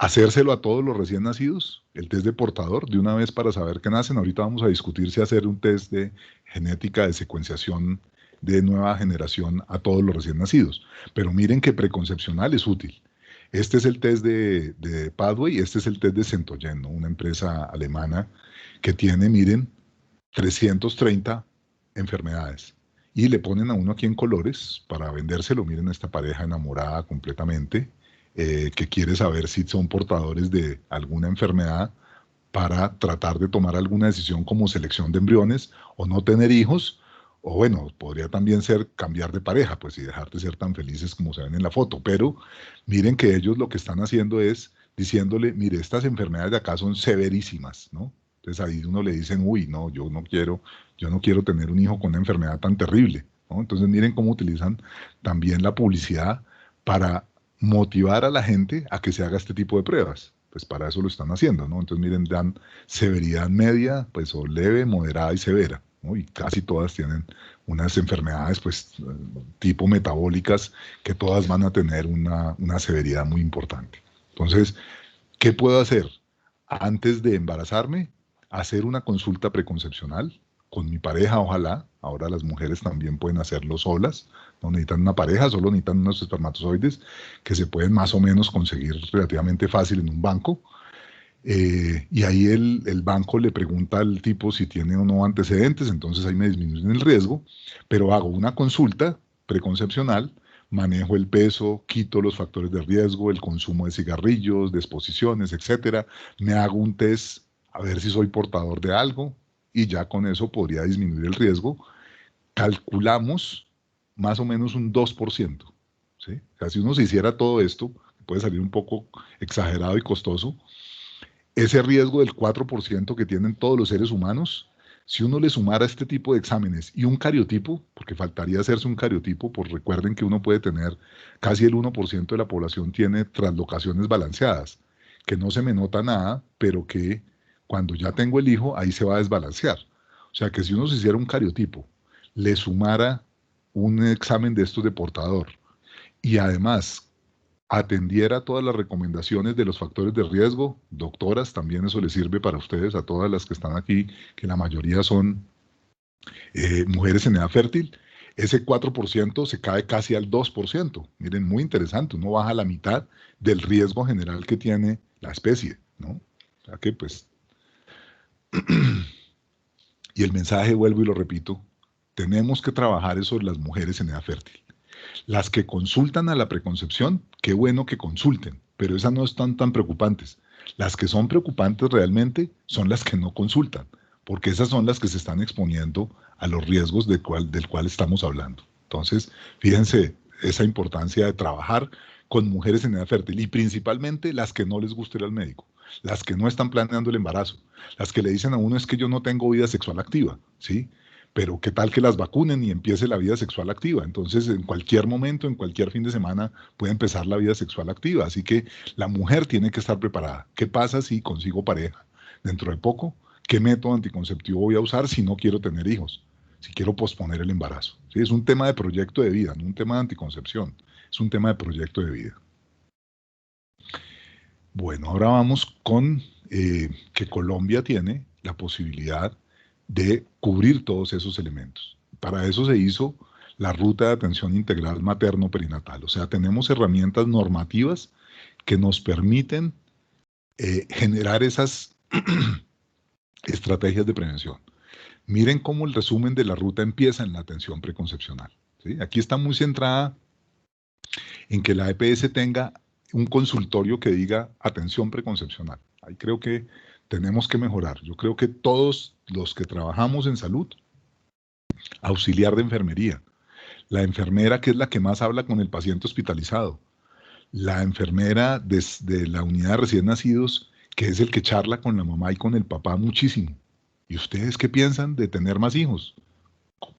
hacérselo a todos los recién nacidos, el test de portador, de una vez para saber que nacen. Ahorita vamos a discutir si hacer un test de genética de secuenciación de nueva generación a todos los recién nacidos. Pero miren que preconcepcional es útil. Este es el test de Pathway, este es el test de Centogen, ¿no? Una empresa alemana que tiene, miren, 330 enfermedades. Y le ponen a uno aquí en colores para vendérselo. Miren esta pareja enamorada completamente, que quiere saber si son portadores de alguna enfermedad para tratar de tomar alguna decisión como selección de embriones o no tener hijos, o bueno, podría también ser cambiar de pareja, pues y dejar de ser tan felices como se ven en la foto. Pero miren que ellos lo que están haciendo es diciéndole, mire, estas enfermedades de acá son severísimas, ¿no? Entonces ahí uno le dicen, uy, no, yo no quiero tener un hijo con una enfermedad tan terrible, ¿no? Entonces miren cómo utilizan también la publicidad para motivar a la gente a que se haga este tipo de pruebas. Pues para eso lo están haciendo, ¿no? Entonces miren, dan severidad media, pues o leve, moderada y severa, ¿no? Y casi todas tienen unas enfermedades, pues tipo metabólicas, que todas van a tener una severidad muy importante. Entonces, ¿qué puedo hacer? Antes de embarazarme, hacer una consulta preconcepcional con mi pareja, ojalá. Ahora las mujeres también pueden hacerlo solas, no necesitan una pareja, solo necesitan unos espermatozoides que se pueden más o menos conseguir relativamente fácil en un banco. Y ahí el banco le pregunta al tipo si tiene o no antecedentes, entonces ahí me disminuyen el riesgo, pero hago una consulta preconcepcional, manejo el peso, quito los factores de riesgo, el consumo de cigarrillos, de exposiciones, etcétera, me hago un test a ver si soy portador de algo y ya con eso podría disminuir el riesgo. Calculamos más o menos un 2%, ¿sí? O sea, si uno se hiciera todo esto, puede salir un poco exagerado y costoso, ese riesgo del 4% que tienen todos los seres humanos, si uno le sumara este tipo de exámenes y un cariotipo, porque faltaría hacerse un cariotipo, pues recuerden que uno puede tener, casi el 1% de la población tiene translocaciones balanceadas, que no se me nota nada, pero que cuando ya tengo el hijo, ahí se va a desbalancear. O sea que si uno se hiciera un cariotipo, le sumara un examen de estos de portador y además atendiera todas las recomendaciones de los factores de riesgo, doctoras, también eso les sirve para ustedes, a todas las que están aquí, que la mayoría son mujeres en edad fértil, ese 4% se cae casi al 2%. Miren, muy interesante, uno baja a la mitad del riesgo general que tiene la especie, ¿no? O sea que pues, y el mensaje, vuelvo y lo repito, tenemos que trabajar eso en las mujeres en edad fértil. Las que consultan a la preconcepción, qué bueno que consulten, pero esas no están tan preocupantes. Las que son preocupantes realmente son las que no consultan, porque esas son las que se están exponiendo a los riesgos del cual estamos hablando. Entonces, fíjense esa importancia de trabajar con mujeres en edad fértil y principalmente las que no les gusta ir al médico, las que no están planeando el embarazo, las que le dicen a uno es que yo no tengo vida sexual activa, ¿sí? Pero qué tal que las vacunen y empiece la vida sexual activa. Entonces, en cualquier momento, en cualquier fin de semana, puede empezar la vida sexual activa. Así que la mujer tiene que estar preparada. ¿Qué pasa si consigo pareja dentro de poco? ¿Qué método anticonceptivo voy a usar si no quiero tener hijos? Si quiero posponer el embarazo. ¿Sí? Es un tema de proyecto de vida, no un tema de anticoncepción. Es un tema de proyecto de vida. Bueno, ahora vamos con que Colombia tiene la posibilidad de cubrir todos esos elementos. Para eso se hizo la ruta de atención integral materno-perinatal. O sea, tenemos herramientas normativas que nos permiten generar esas estrategias de prevención. Miren cómo el resumen de la ruta empieza en la atención preconcepcional. ¿Sí? Aquí está muy centrada en que la EPS tenga un consultorio que diga atención preconcepcional. Ahí creo que tenemos que mejorar. Yo creo que todos los que trabajamos en salud, auxiliar de enfermería, la enfermera que es la que más habla con el paciente hospitalizado, la enfermera desde la unidad de recién nacidos, que es el que charla con la mamá y con el papá muchísimo. ¿Y ustedes qué piensan de tener más hijos?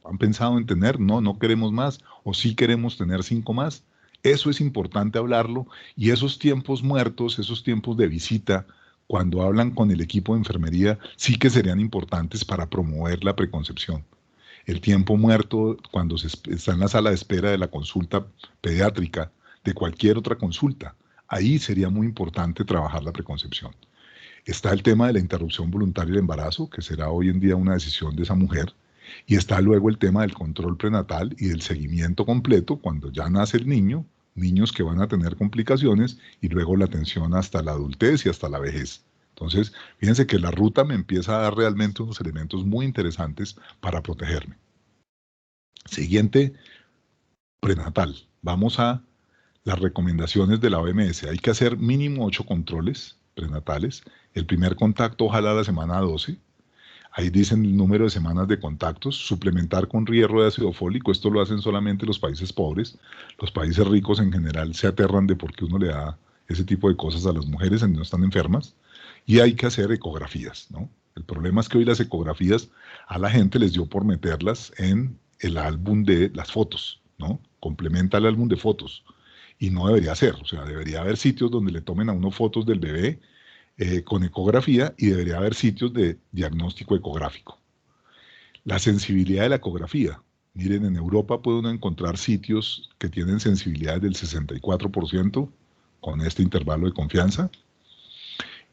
¿Han pensado en tener? No, no queremos más. ¿O sí queremos tener 5 más? Eso es importante hablarlo y esos tiempos muertos, esos tiempos de visita, cuando hablan con el equipo de enfermería, sí que serían importantes para promover la preconcepción. El tiempo muerto cuando se está en la sala de espera de la consulta pediátrica, de cualquier otra consulta, ahí sería muy importante trabajar la preconcepción. Está el tema de la interrupción voluntaria del embarazo, que será hoy en día una decisión de esa mujer, y está luego el tema del control prenatal y del seguimiento completo cuando ya nace el niño, niños que van a tener complicaciones, y luego la atención hasta la adultez y hasta la vejez. Entonces, fíjense que la ruta me empieza a dar realmente unos elementos muy interesantes para protegerme. Siguiente, prenatal. Vamos a las recomendaciones de la OMS. Hay que hacer mínimo 8 controles prenatales. El primer contacto ojalá a la semana 12. Ahí dicen el número de semanas de contactos, suplementar con hierro de ácido fólico. Esto lo hacen solamente los países pobres. Los países ricos en general se aterran de por qué uno le da ese tipo de cosas a las mujeres en no están enfermas. Y hay que hacer ecografías, ¿no? El problema es que hoy las ecografías a la gente les dio por meterlas en el álbum de las fotos, ¿no? Complementa el álbum de fotos. Y no debería ser, o sea, debería haber sitios donde le tomen a uno fotos del bebé con ecografía, y debería haber sitios de diagnóstico ecográfico. La sensibilidad de la ecografía. Miren, en Europa puede uno encontrar sitios que tienen sensibilidad del 64% con este intervalo de confianza.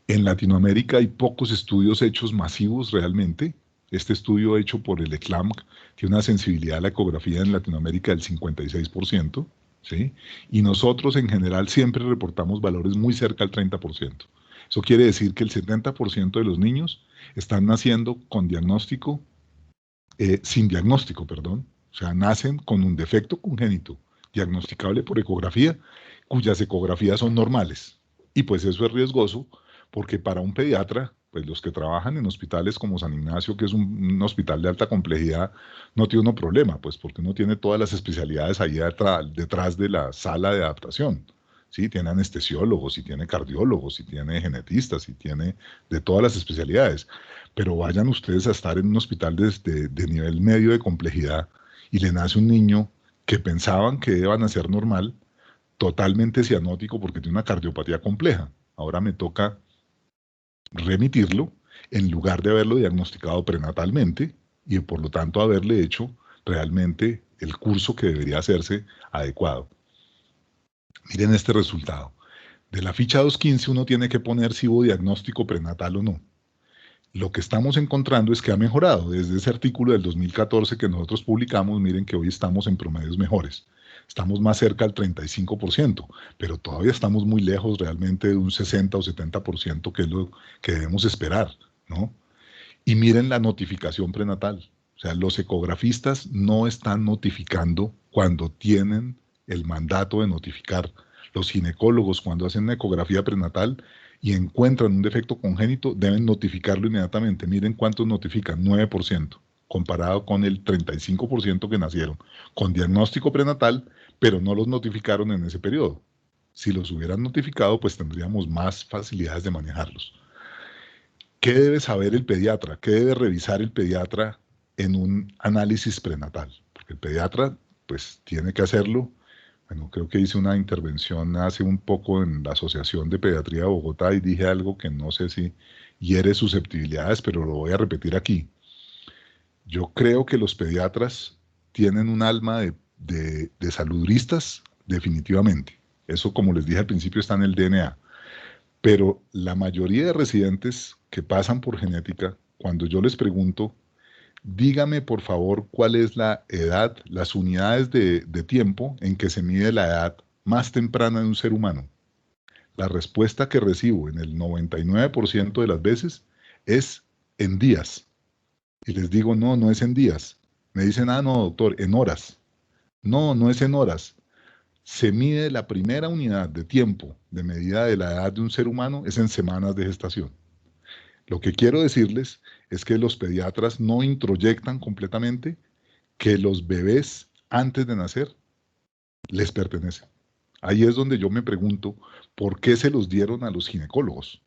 En Latinoamérica hay pocos estudios hechos masivos realmente. Este estudio hecho por el ECLAM tiene una sensibilidad a la ecografía en Latinoamérica del 56%, ¿sí? Y nosotros en general siempre reportamos valores muy cerca al 30%. Eso quiere decir que el 70% de los niños están naciendo con diagnóstico, sin diagnóstico, perdón. O sea, nacen con un defecto congénito diagnosticable por ecografía, cuyas ecografías son normales. Y pues eso es riesgoso, porque para un pediatra, pues los que trabajan en hospitales como San Ignacio, que es un hospital de alta complejidad, no tiene uno problema, pues porque uno tiene todas las especialidades ahí detrás de la sala de adaptación. Sí, tiene anestesiólogos, y tiene cardiólogos, y tiene genetistas, y tiene de todas las especialidades. Pero vayan ustedes a estar en un hospital de nivel medio de complejidad y le nace un niño que pensaban que iba a nacer normal, totalmente cianótico porque tiene una cardiopatía compleja. Ahora me toca remitirlo en lugar de haberlo diagnosticado prenatalmente y por lo tanto haberle hecho realmente el curso que debería hacerse adecuado. Miren este resultado. De la ficha 215 uno tiene que poner si hubo diagnóstico prenatal o no. Lo que estamos encontrando es que ha mejorado desde ese artículo del 2014 que nosotros publicamos. Miren que hoy estamos en promedios mejores. Estamos más cerca al 35%, pero todavía estamos muy lejos realmente de un 60 o 70%, que es lo que debemos esperar, ¿no? Y miren la notificación prenatal. O sea, los ecografistas no están notificando cuando tienen el mandato de notificar. Los ginecólogos, cuando hacen una ecografía prenatal y encuentran un defecto congénito, deben notificarlo inmediatamente. Miren cuántos notifican, 9%, comparado con el 35% que nacieron con diagnóstico prenatal, pero no los notificaron en ese periodo. Si los hubieran notificado, pues tendríamos más facilidades de manejarlos. ¿Qué debe saber el pediatra? ¿Qué debe revisar el pediatra en un análisis prenatal? Porque el pediatra, pues, tiene que hacerlo. Bueno, creo que hice una intervención hace un poco en la Asociación de Pediatría de Bogotá y dije algo que no sé si hiere susceptibilidades, pero lo voy a repetir aquí. Yo creo que los pediatras tienen un alma de saludristas, definitivamente. Eso, como les dije al principio, está en el DNA. Pero la mayoría de residentes que pasan por genética, cuando yo les pregunto, dígame por favor cuál es la edad, las unidades de tiempo en que se mide la edad más temprana de un ser humano, la respuesta que recibo en el 99% de las veces es en días. Y les digo, no, no es en días. Me dicen, ah, no, doctor, en horas. No, no es en horas. Se mide la primera unidad de tiempo de medida de la edad de un ser humano es en semanas de gestación. Lo que quiero decirles es que los pediatras no introyectan completamente que los bebés antes de nacer les pertenecen. Ahí es donde yo me pregunto por qué se los dieron a los ginecólogos.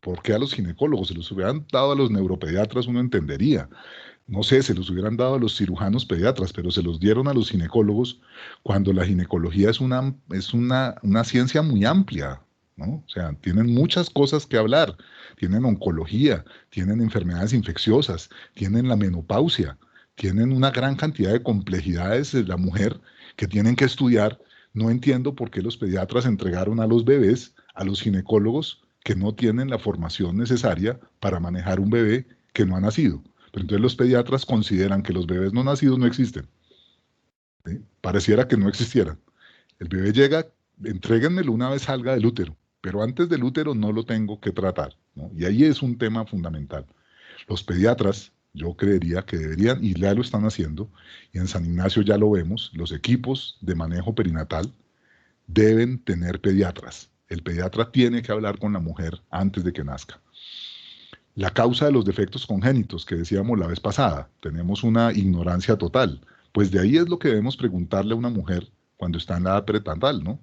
¿Por qué a los ginecólogos? Se los hubieran dado a los neuropediatras, uno entendería. No sé, se los hubieran dado a los cirujanos pediatras, pero se los dieron a los ginecólogos cuando la ginecología es una ciencia muy amplia, ¿no? O sea, tienen muchas cosas que hablar. Tienen oncología, tienen enfermedades infecciosas, tienen la menopausia, tienen una gran cantidad de complejidades de la mujer que tienen que estudiar, No entiendo por qué los pediatras entregaron a los bebés a los ginecólogos que no tienen la formación necesaria para manejar un bebé que no ha nacido. Pero entonces los pediatras consideran que los bebés no nacidos no existen. ¿Sí? Pareciera que no existieran. El bebé llega, entréguenmelo una vez salga del útero, pero antes del útero no lo tengo que tratar, ¿no? Y ahí es un tema fundamental. Los pediatras, yo creería que deberían, y ya lo están haciendo, y en San Ignacio ya lo vemos, los equipos de manejo perinatal deben tener pediatras. El pediatra tiene que hablar con la mujer antes de que nazca. La causa de los defectos congénitos que decíamos la vez pasada, tenemos una ignorancia total. Pues de ahí es lo que debemos preguntarle a una mujer cuando está en la edad prenatal, ¿no?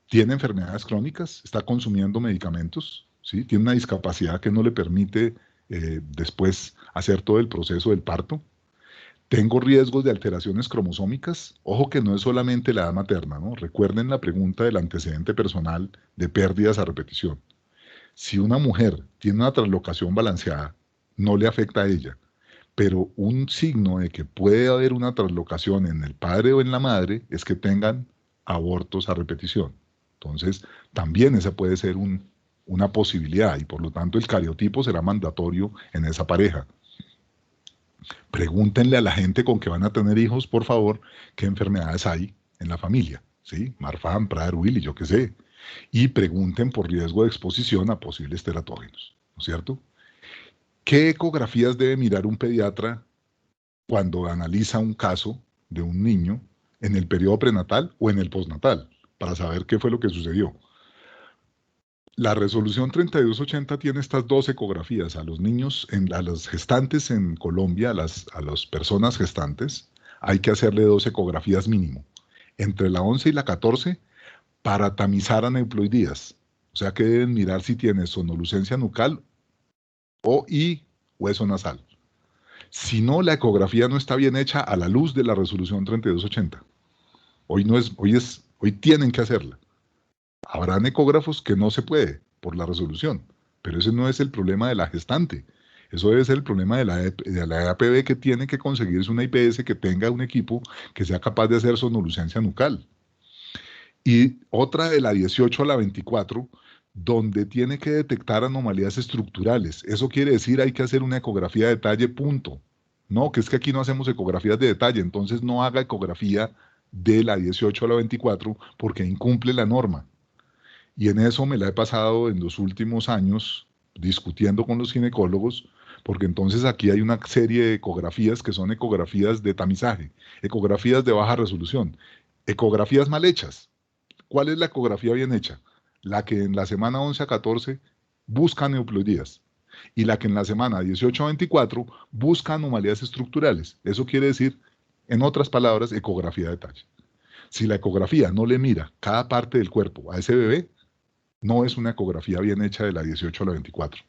¿Tiene enfermedades crónicas? ¿Está consumiendo medicamentos? ¿Sí? ¿Tiene una discapacidad que no le permite después hacer todo el proceso del parto? ¿Tengo riesgos de alteraciones cromosómicas? Ojo que no es solamente la edad materna, ¿no? Recuerden la pregunta del antecedente personal de pérdidas a repetición. Si una mujer tiene una translocación balanceada, no le afecta a ella, pero un signo de que puede haber una translocación en el padre o en la madre es que tengan abortos a repetición. Entonces, también esa puede ser una posibilidad y por lo tanto el cariotipo será mandatorio en esa pareja. Pregúntenle a la gente con que van a tener hijos, por favor, qué enfermedades hay en la familia, ¿sí? Marfan, Prader-Willi, yo qué sé. Y pregunten por riesgo de exposición a posibles teratógenos, ¿no es cierto? ¿Qué ecografías debe mirar un pediatra cuando analiza un caso de un niño en el periodo prenatal o en el postnatal para saber qué fue lo que sucedió? La resolución 3280 tiene estas dos ecografías a los niños, a los gestantes en Colombia, a las personas gestantes, hay que hacerle dos ecografías mínimo, entre la 11 y la 14 para tamizar aneuploidías. O sea que deben mirar si tiene sonolucencia nucal y hueso nasal. Si no, la ecografía no está bien hecha a la luz de la resolución 3280. Hoy tienen que hacerla. Habrán ecógrafos que no se puede por la resolución, pero ese no es el problema de la gestante. Eso debe ser el problema de la EAPB que tiene que conseguirse una IPS que tenga un equipo que sea capaz de hacer sonolucencia nucal. Y otra de la 18 a la 24, donde tiene que detectar anomalías estructurales. Eso quiere decir hay que hacer una ecografía de detalle, punto. No, que es que aquí no hacemos ecografías de detalle, entonces no haga ecografía de la 18 a la 24 porque incumple la norma. Y en eso me la he pasado en los últimos años discutiendo con los ginecólogos, porque entonces aquí hay una serie de ecografías que son ecografías de tamizaje, ecografías de baja resolución, ecografías mal hechas. ¿Cuál es la ecografía bien hecha? La que en la semana 11 a 14 busca neoploidías y la que en la semana 18 a 24 busca anomalías estructurales. Eso quiere decir, en otras palabras, ecografía de detalle. Si la ecografía no le mira cada parte del cuerpo a ese bebé, no es una ecografía bien hecha de la 18 a la 24.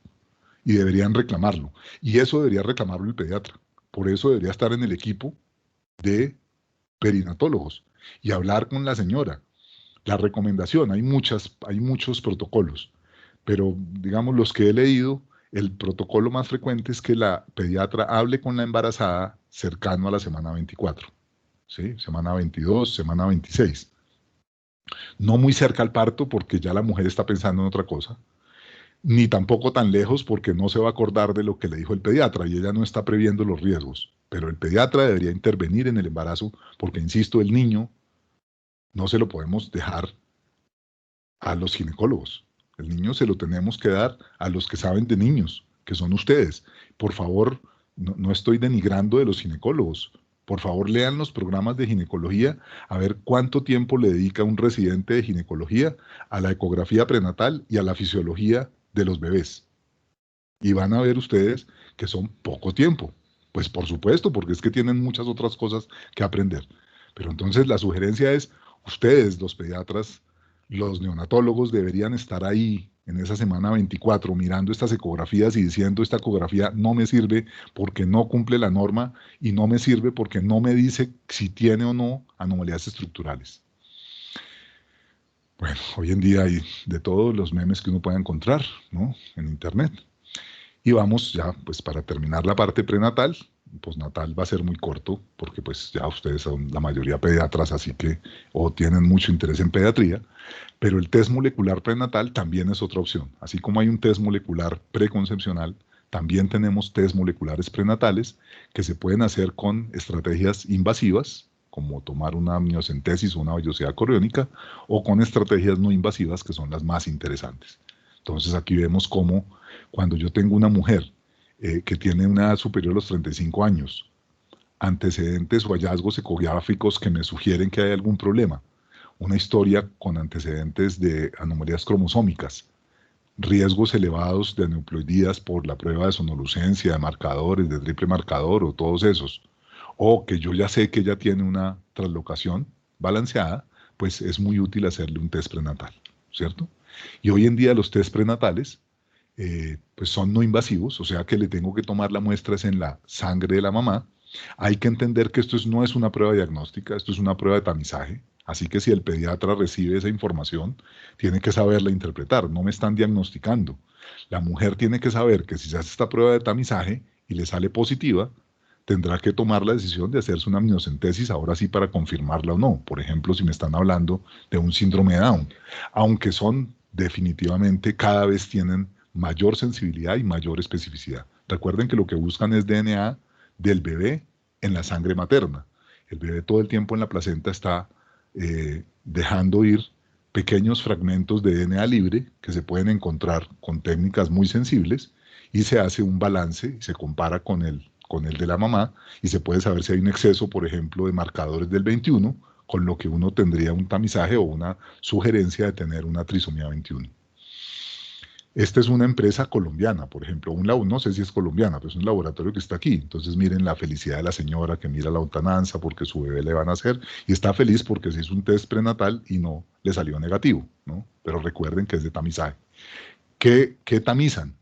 Y deberían reclamarlo. Y eso debería reclamarlo el pediatra. Por eso debería estar en el equipo de perinatólogos y hablar con la señora. La recomendación, hay muchos protocolos, pero digamos los que he leído, el protocolo más frecuente es que la pediatra hable con la embarazada cercano a la semana 24, ¿sí? Semana 22, semana 26. No muy cerca al parto porque ya la mujer está pensando en otra cosa, ni tampoco tan lejos porque no se va a acordar de lo que le dijo el pediatra y ella no está previendo los riesgos. Pero el pediatra debería intervenir en el embarazo porque, insisto, el niño no se lo podemos dejar a los ginecólogos. El niño se lo tenemos que dar a los que saben de niños, que son ustedes. Por favor, no estoy denigrando de los ginecólogos. Por favor, lean los programas de ginecología a ver cuánto tiempo le dedica un residente de ginecología a la ecografía prenatal y a la fisiología de los bebés. Y van a ver ustedes que son poco tiempo. Pues por supuesto, porque es que tienen muchas otras cosas que aprender. Pero entonces la sugerencia es, ustedes, los pediatras, los neonatólogos, deberían estar ahí en esa semana 24 mirando estas ecografías y diciendo esta ecografía no me sirve porque no cumple la norma y no me sirve porque no me dice si tiene o no anomalías estructurales. Bueno, hoy en día hay de todos los memes que uno puede encontrar, ¿no? En internet. Y vamos ya, pues para terminar la parte prenatal, postnatal va a ser muy corto, porque pues ya ustedes son la mayoría pediatras, así que o tienen mucho interés en pediatría, pero el test molecular prenatal también es otra opción. Así como hay un test molecular preconcepcional, también tenemos test moleculares prenatales que se pueden hacer con estrategias invasivas, como tomar una amniocentesis o una vellosidad coriónica, o con estrategias no invasivas que son las más interesantes. Entonces aquí vemos cómo cuando yo tengo una mujer que tiene una edad superior a los 35 años, antecedentes o hallazgos ecográficos que me sugieren que hay algún problema, una historia con antecedentes de anomalías cromosómicas, riesgos elevados de aneuploidías por la prueba de sonolucencia, de marcadores, de triple marcador o todos esos, o que yo ya sé que ella tiene una translocación balanceada, pues es muy útil hacerle un test prenatal, ¿cierto? Y hoy en día los test prenatales pues son no invasivos, o sea que le tengo que tomar la muestra es en la sangre de la mamá. Hay que entender que no es una prueba diagnóstica, esto es una prueba de tamizaje, así que si el pediatra recibe esa información, tiene que saberla interpretar, no me están diagnosticando. La mujer tiene que saber que si se hace esta prueba de tamizaje y le sale positiva, tendrá que tomar la decisión de hacerse una amniocentesis ahora sí para confirmarla o no. Por ejemplo, si me están hablando de un síndrome de Down, aunque son definitivamente cada vez tienen mayor sensibilidad y mayor especificidad. Recuerden que lo que buscan es DNA del bebé en la sangre materna. El bebé todo el tiempo en la placenta está dejando ir pequeños fragmentos de DNA libre que se pueden encontrar con técnicas muy sensibles y se hace un balance y se compara con el de la mamá y se puede saber si hay un exceso, por ejemplo, de marcadores del 21, con lo que uno tendría un tamizaje o una sugerencia de tener una trisomía 21. Esta es una empresa colombiana, por ejemplo, no sé si es colombiana, pero es un laboratorio que está aquí. Entonces miren la felicidad de la señora que mira la lontananza porque su bebé le van a hacer y está feliz porque se hizo un test prenatal y no le salió negativo, ¿no? Pero recuerden que es de tamizaje. ¿Qué tamizan?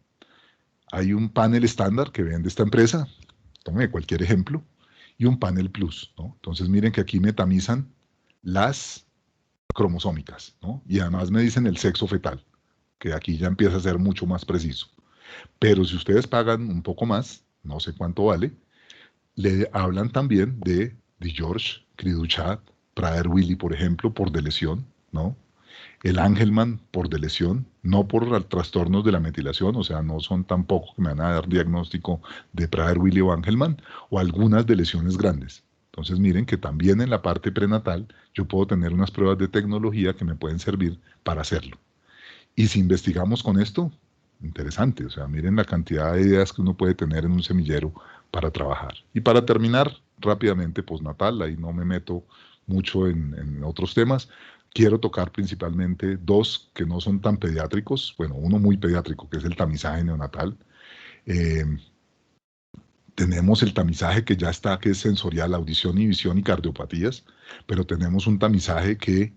Hay un panel estándar que vende esta empresa, tome cualquier ejemplo, y un panel plus, ¿no? Entonces miren que aquí me tamizan las cromosómicas, ¿no? Y además me dicen el sexo fetal, que aquí ya empieza a ser mucho más preciso. Pero si ustedes pagan un poco más, no sé cuánto vale, le hablan también de George, Criduchat, Prader-Willi, por ejemplo, por delesión, ¿no? El Angelman por delesión, no por trastornos de la metilación, o sea, no son tampoco que me van a dar diagnóstico de Prader-Willi o Angelman, o algunas de lesiones grandes. Entonces miren que también en la parte prenatal yo puedo tener unas pruebas de tecnología que me pueden servir para hacerlo. Y si investigamos con esto, interesante, o sea, miren la cantidad de ideas que uno puede tener en un semillero para trabajar. Y para terminar, rápidamente, postnatal, ahí no me meto mucho en otros temas, quiero tocar principalmente dos que no son tan pediátricos, bueno, uno muy pediátrico, que es el tamizaje neonatal. Eh, tenemos el tamizaje que ya está, que es sensorial, audición y visión y cardiopatías, pero tenemos un tamizaje que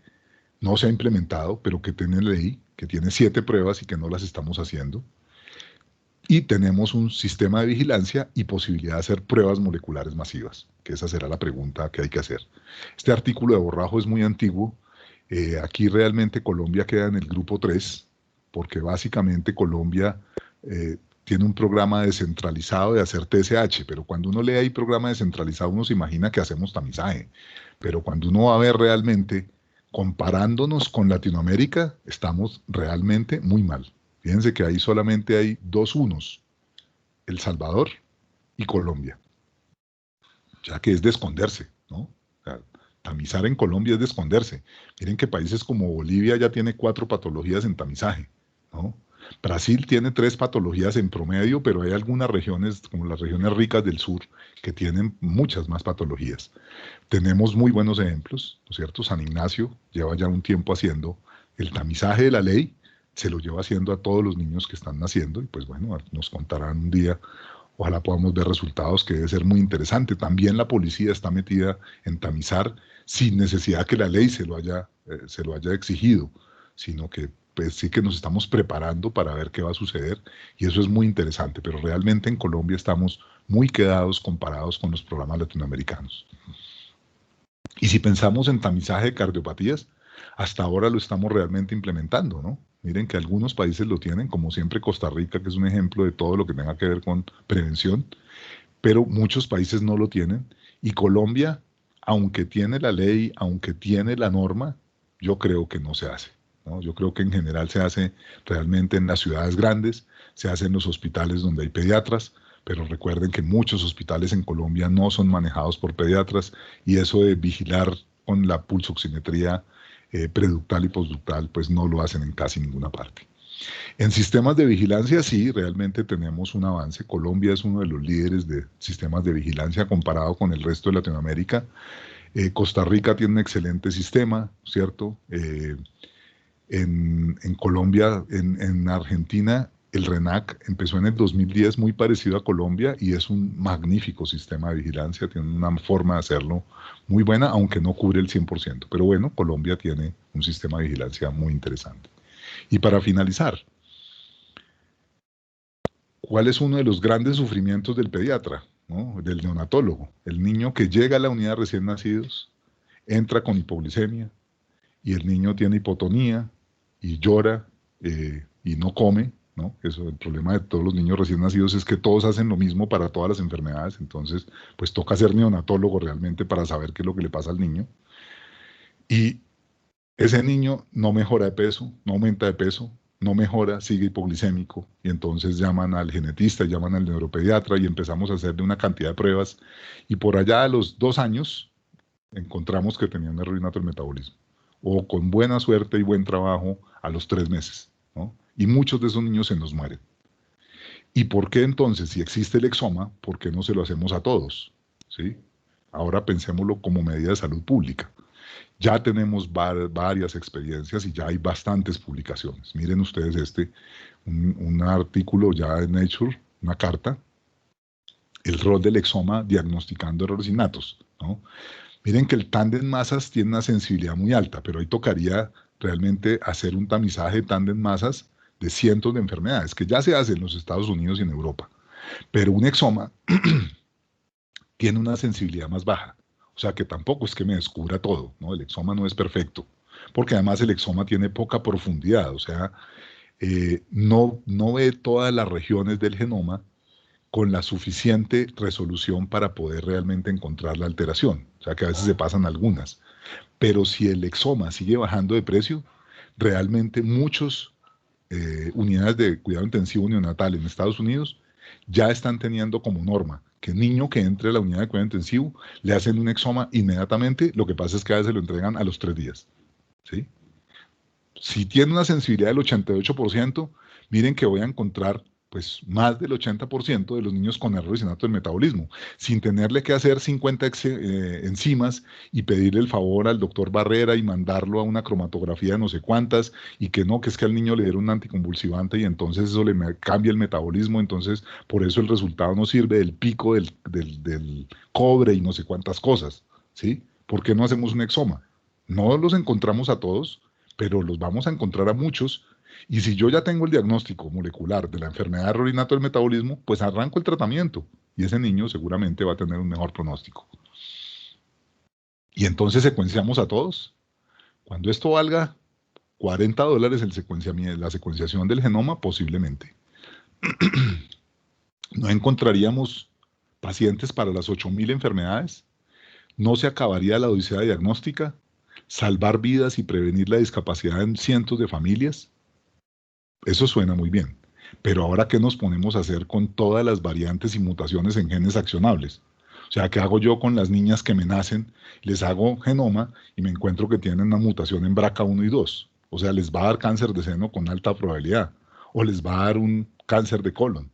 no se ha implementado, pero que tiene ley, que tiene 7 pruebas y que no las estamos haciendo. Y tenemos un sistema de vigilancia y posibilidad de hacer pruebas moleculares masivas, que esa será la pregunta que hay que hacer. Este artículo de Borrajo es muy antiguo. Aquí realmente Colombia queda en el grupo 3, porque básicamente Colombia tiene un programa descentralizado de hacer TSH, pero cuando uno lee ahí programa descentralizado uno se imagina que hacemos tamizaje, pero cuando uno va a ver realmente, comparándonos con Latinoamérica, estamos realmente muy mal. Fíjense que ahí solamente hay 2 unos, El Salvador y Colombia, ya que es de esconderse, ¿no? O sea, tamizar en Colombia es de esconderse. Miren que países como Bolivia ya tiene 4 patologías en tamizaje, ¿no? Brasil tiene 3 patologías en promedio, pero hay algunas regiones, como las regiones ricas del sur, que tienen muchas más patologías. Tenemos muy buenos ejemplos, ¿no es cierto? San Ignacio lleva ya un tiempo haciendo el tamizaje de la ley, se lo lleva haciendo a todos los niños que están naciendo y pues bueno, nos contarán un día, ojalá podamos ver resultados que debe ser muy interesante. También la policía está metida en tamizar sin necesidad que la ley se lo haya exigido, sino que pues sí que nos estamos preparando para ver qué va a suceder y eso es muy interesante, pero realmente en Colombia estamos muy quedados comparados con los programas latinoamericanos. Y si pensamos en tamizaje de cardiopatías, hasta ahora lo estamos realmente implementando, ¿no? Miren que algunos países lo tienen, como siempre Costa Rica, que es un ejemplo de todo lo que tenga que ver con prevención, pero muchos países no lo tienen y Colombia, aunque tiene la ley, aunque tiene la norma, yo creo que no se hace, ¿no? Yo creo que en general se hace realmente en las ciudades grandes, se hace en los hospitales donde hay pediatras, pero recuerden que muchos hospitales en Colombia no son manejados por pediatras y eso de vigilar con la pulsoximetría preductal y postductal, pues no lo hacen en casi ninguna parte. En sistemas de vigilancia sí, realmente tenemos un avance. Colombia es uno de los líderes de sistemas de vigilancia comparado con el resto de Latinoamérica. Costa Rica tiene un excelente sistema, ¿cierto? En Colombia, en Argentina, el RENAC empezó en el 2010 muy parecido a Colombia y es un magnífico sistema de vigilancia, tiene una forma de hacerlo muy buena, aunque no cubre el 100%. Pero bueno, Colombia tiene un sistema de vigilancia muy interesante. Y para finalizar, ¿cuál es uno de los grandes sufrimientos del pediatra, ¿no? Del neonatólogo? El niño que llega a la unidad de recién nacidos, entra con hipoglicemia y el niño tiene hipotonía y llora y no come, ¿no? Eso, el problema de todos los niños recién nacidos es que todos hacen lo mismo para todas las enfermedades, entonces pues toca ser neonatólogo realmente para saber qué es lo que le pasa al niño. Y ese niño no mejora de peso, no aumenta de peso, no mejora, sigue hipoglicémico, y entonces llaman al genetista, llaman al neuropediatra y empezamos a hacerle una cantidad de pruebas, y por allá a los 2 años encontramos que tenía un error innato del metabolismo, o con buena suerte y buen trabajo a los 3 meses, ¿no? Y muchos de esos niños se nos mueren. ¿Y por qué entonces, si existe el exoma, por qué no se lo hacemos a todos? ¿Sí? Ahora pensémoslo como medida de salud pública. Ya tenemos varias experiencias y ya hay bastantes publicaciones. Miren ustedes un artículo ya en Nature, una carta, el rol del exoma diagnosticando errores innatos, ¿no? Miren que el tándem masas tiene una sensibilidad muy alta, pero ahí tocaría realmente hacer un tamizaje de tándem masas de cientos de enfermedades, que ya se hace en los Estados Unidos y en Europa. Pero un exoma tiene una sensibilidad más baja. O sea que tampoco es que me descubra todo, ¿no? El exoma no es perfecto, porque además el exoma tiene poca profundidad, o sea, no ve todas las regiones del genoma con la suficiente resolución para poder realmente encontrar la alteración. O sea que a veces se pasan algunas. Pero si el exoma sigue bajando de precio, realmente muchos unidades de cuidado intensivo neonatal en Estados Unidos ya están teniendo como norma que el niño que entre a la unidad de cuidado intensivo le hacen un exoma inmediatamente, lo que pasa es que a veces lo entregan a los 3 días. ¿Sí? Si tiene una sensibilidad del 88%, miren que voy a encontrar pues más del 80% de los niños con errores innatos del metabolismo, sin tenerle que hacer 50 enzimas y pedirle el favor al doctor Barrera y mandarlo a una cromatografía de no sé cuántas, y que no, que es que al niño le dieron un anticonvulsivante y entonces eso le cambia el metabolismo, entonces por eso el resultado no sirve del pico del cobre y no sé cuántas cosas, ¿sí? ¿Por qué no hacemos un exoma? No los encontramos a todos, pero los vamos a encontrar a muchos. Y si yo ya tengo el diagnóstico molecular de la enfermedad de error innato del metabolismo, pues arranco el tratamiento y ese niño seguramente va a tener un mejor pronóstico. Y entonces secuenciamos a todos. Cuando esto valga $40 la secuenciación del genoma, posiblemente. No encontraríamos pacientes para las 8.000 enfermedades. No se acabaría la odisea diagnóstica. Salvar vidas y prevenir la discapacidad en cientos de familias. Eso suena muy bien, pero ahora ¿qué nos ponemos a hacer con todas las variantes y mutaciones en genes accionables? O sea, ¿qué hago yo con las niñas que me nacen? Les hago genoma y me encuentro que tienen una mutación en BRCA1 y 2. O sea, les va a dar cáncer de seno con alta probabilidad, o les va a dar un cáncer de colon,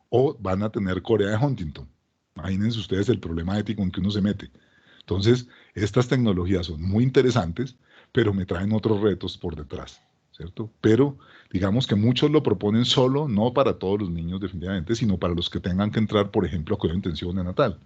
o van a tener Corea de Huntington. Imagínense ustedes el problema ético en que uno se mete. Entonces, estas tecnologías son muy interesantes, pero me traen otros retos por detrás, ¿cierto? Pero digamos que muchos lo proponen solo, no para todos los niños definitivamente, sino para los que tengan que entrar, por ejemplo, a cuidado intensivo neonatal.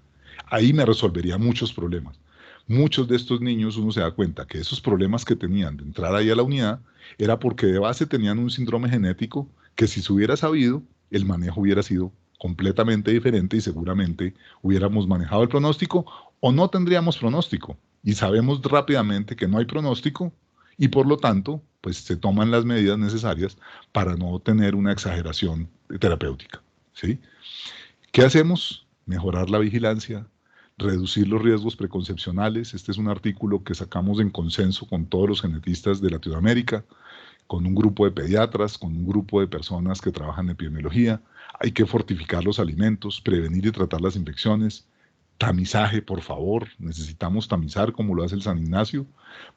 Ahí me resolvería muchos problemas. Muchos de estos niños uno se da cuenta que esos problemas que tenían de entrar ahí a la unidad era porque de base tenían un síndrome genético que si se hubiera sabido, el manejo hubiera sido completamente diferente y seguramente hubiéramos manejado el pronóstico o no tendríamos pronóstico. Y sabemos rápidamente que no hay pronóstico y por lo tanto, pues se toman las medidas necesarias para no tener una exageración terapéutica, ¿sí? ¿Qué hacemos? mejorar la vigilancia, reducir los riesgos preconcepcionales. Este es un artículo que sacamos en consenso con todos los genetistas de Latinoamérica, con un grupo de pediatras, con un grupo de personas que trabajan en epidemiología. Hay que fortificar los alimentos, prevenir y tratar las infecciones. Tamizaje, por favor, necesitamos tamizar como lo hace el San Ignacio,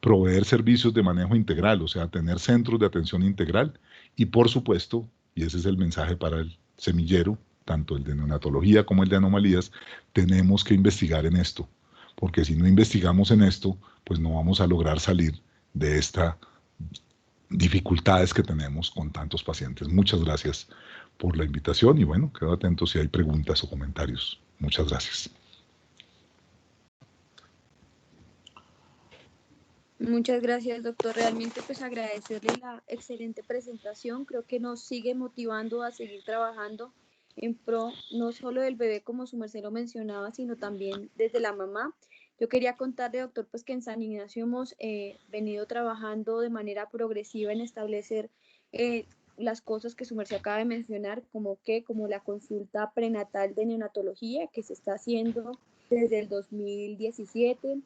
proveer servicios de manejo integral, o sea, tener centros de atención integral y por supuesto, y ese es el mensaje para el semillero, tanto el de neonatología como el de anomalías, tenemos que investigar en esto, porque si no investigamos en esto, pues no vamos a lograr salir de estas dificultades que tenemos con tantos pacientes. Muchas gracias por la invitación y bueno, quedo atento si hay preguntas o comentarios. Muchas gracias. Muchas gracias, doctor. Realmente pues agradecerle la excelente presentación. Creo que nos sigue motivando a seguir trabajando en pro no solo del bebé como su merced lo mencionaba, sino también desde la mamá. Yo quería contarle, doctor, pues que en San Ignacio hemos venido trabajando de manera progresiva en establecer las cosas que su merced acaba de mencionar, como la consulta prenatal de neonatología que se está haciendo desde el 2017.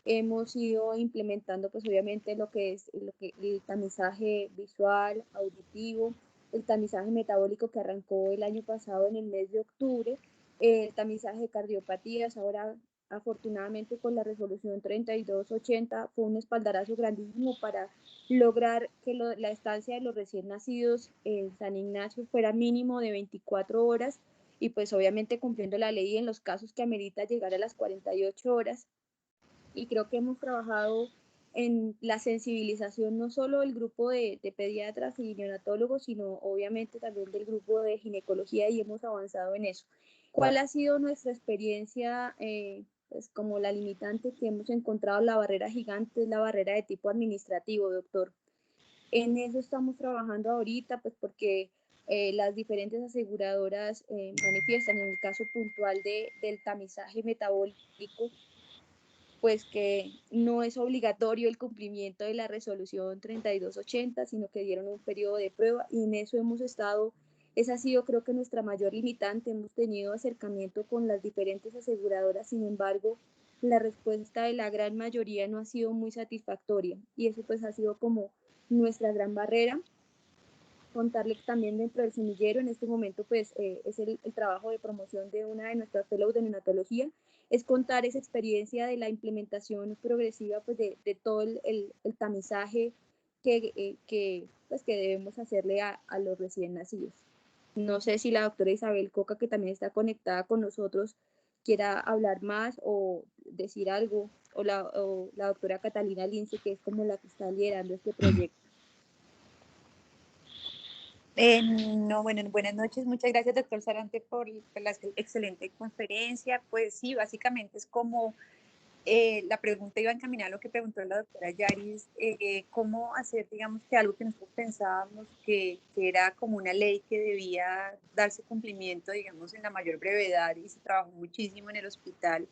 Hemos ido implementando pues obviamente lo que es el tamizaje visual, auditivo, el tamizaje metabólico que arrancó el año pasado en el mes de octubre, el tamizaje de cardiopatías. Ahora afortunadamente con la resolución 3280 fue un espaldarazo grandísimo para lograr que la estancia de los recién nacidos en San Ignacio fuera mínimo de 24 horas y pues obviamente cumpliendo la ley en los casos que amerita llegar a las 48 horas. Y creo que hemos trabajado en la sensibilización no solo del grupo de pediatras y neonatólogos, sino obviamente también del grupo de ginecología y hemos avanzado en eso. ¿Cuál ha sido nuestra experiencia? Pues como la limitante que hemos encontrado, la barrera gigante es la barrera de tipo administrativo, doctor. En eso estamos trabajando ahorita, pues porque las diferentes aseguradoras manifiestan en el caso puntual del tamizaje metabólico, pues que no es obligatorio el cumplimiento de la resolución 3280, sino que dieron un periodo de prueba y en eso hemos estado. Esa ha sido creo que nuestra mayor limitante. Hemos tenido acercamiento con las diferentes aseguradoras, sin embargo, la respuesta de la gran mayoría no ha sido muy satisfactoria y eso pues ha sido como nuestra gran barrera. Contarles también dentro del semillero, en este momento pues es el trabajo de promoción de una de nuestras fellows de neonatología, es contar esa experiencia de la implementación progresiva pues de todo el tamizaje pues, que debemos hacerle a los recién nacidos. No sé si la doctora Isabel Coca, que también está conectada con nosotros, quiera hablar más o decir algo, o la doctora Catalina Lince, que es como la que está liderando este proyecto. No, bueno, buenas noches. Muchas gracias, doctor Sarante, por la excelente conferencia. Pues sí, básicamente es como la pregunta iba encaminada a lo que preguntó la doctora Yaris, cómo hacer, digamos, que algo que nosotros pensábamos que era como una ley que debía darse cumplimiento, digamos, en la mayor brevedad y se trabajó muchísimo en el hospital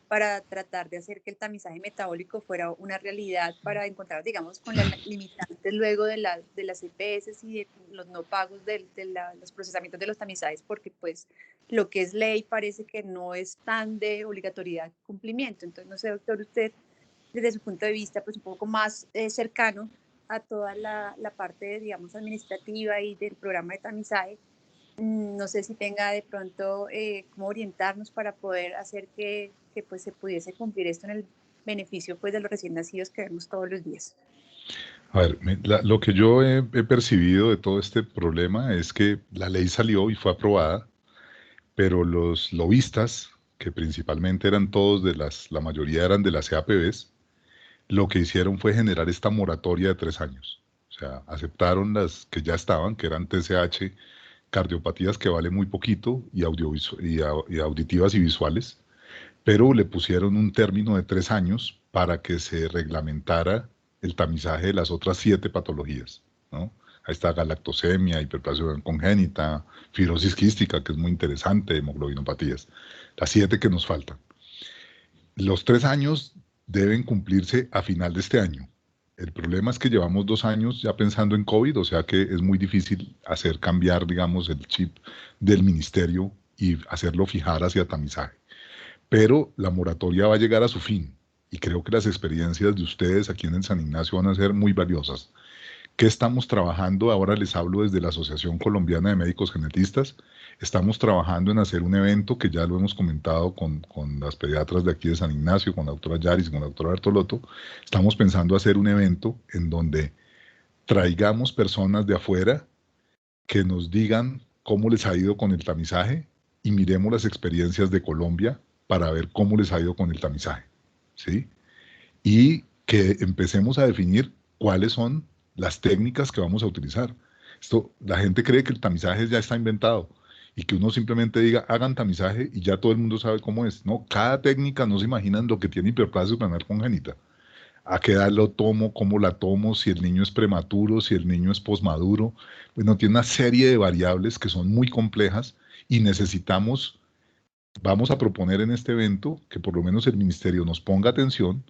para tratar de hacer que el tamizaje metabólico fuera una realidad, para encontrar, digamos, con las limitantes luego de las EPS y de los no pagos de los procesamientos de los tamizajes, porque pues lo que es ley parece que no es tan de obligatoriedad cumplimiento. Entonces, no sé, doctor, usted desde su punto de vista pues un poco más cercano a toda la parte, digamos, administrativa y del programa de tamizaje, no sé si tenga de pronto cómo orientarnos para poder hacer que pues se pudiese cumplir esto en el beneficio pues de los recién nacidos que vemos todos los días. A ver, lo que yo he percibido de todo este problema es que la ley salió y fue aprobada, pero los lobistas, que principalmente eran todos la mayoría eran de las CAPBs, lo que hicieron fue generar esta moratoria de 3 años. O sea, aceptaron las que ya estaban, que eran TSH, cardiopatías que vale muy poquito, y auditivas y visuales, pero le pusieron un término de 3 años para que se reglamentara el tamizaje de las otras 7 patologías, ¿no? Ahí está galactosemia, hiperplasia congénita, fibrosis quística, que es muy interesante, hemoglobinopatías. Las 7 que nos faltan. Los 3 años deben cumplirse a final de este año. El problema es que llevamos 2 años ya pensando en COVID, o sea que es muy difícil hacer cambiar, digamos, el chip del ministerio y hacerlo fijar hacia tamizaje. Pero la moratoria va a llegar a su fin y creo que las experiencias de ustedes aquí en el San Ignacio van a ser muy valiosas. ¿Qué estamos trabajando? Ahora les hablo desde la Asociación Colombiana de Médicos Genetistas. Estamos trabajando en hacer un evento que ya lo hemos comentado con las pediatras de aquí de San Ignacio, con la doctora Yaris y con la doctora Bertolotto. Estamos pensando hacer un evento en donde traigamos personas de afuera que nos digan cómo les ha ido con el tamizaje y miremos las experiencias de Colombia para ver cómo les ha ido con el tamizaje, ¿sí? Y que empecemos a definir cuáles son las técnicas que vamos a utilizar. La gente cree que el tamizaje ya está inventado y que uno simplemente diga, hagan tamizaje y ya todo el mundo sabe cómo es. No, cada técnica no se imaginan lo que tiene hiperplasia suprarenal congénita. A qué edad lo tomo, cómo la tomo, si el niño es prematuro, si el niño es posmaduro. Bueno, tiene una serie de variables que son muy complejas y vamos a proponer en este evento que por lo menos el ministerio nos ponga atención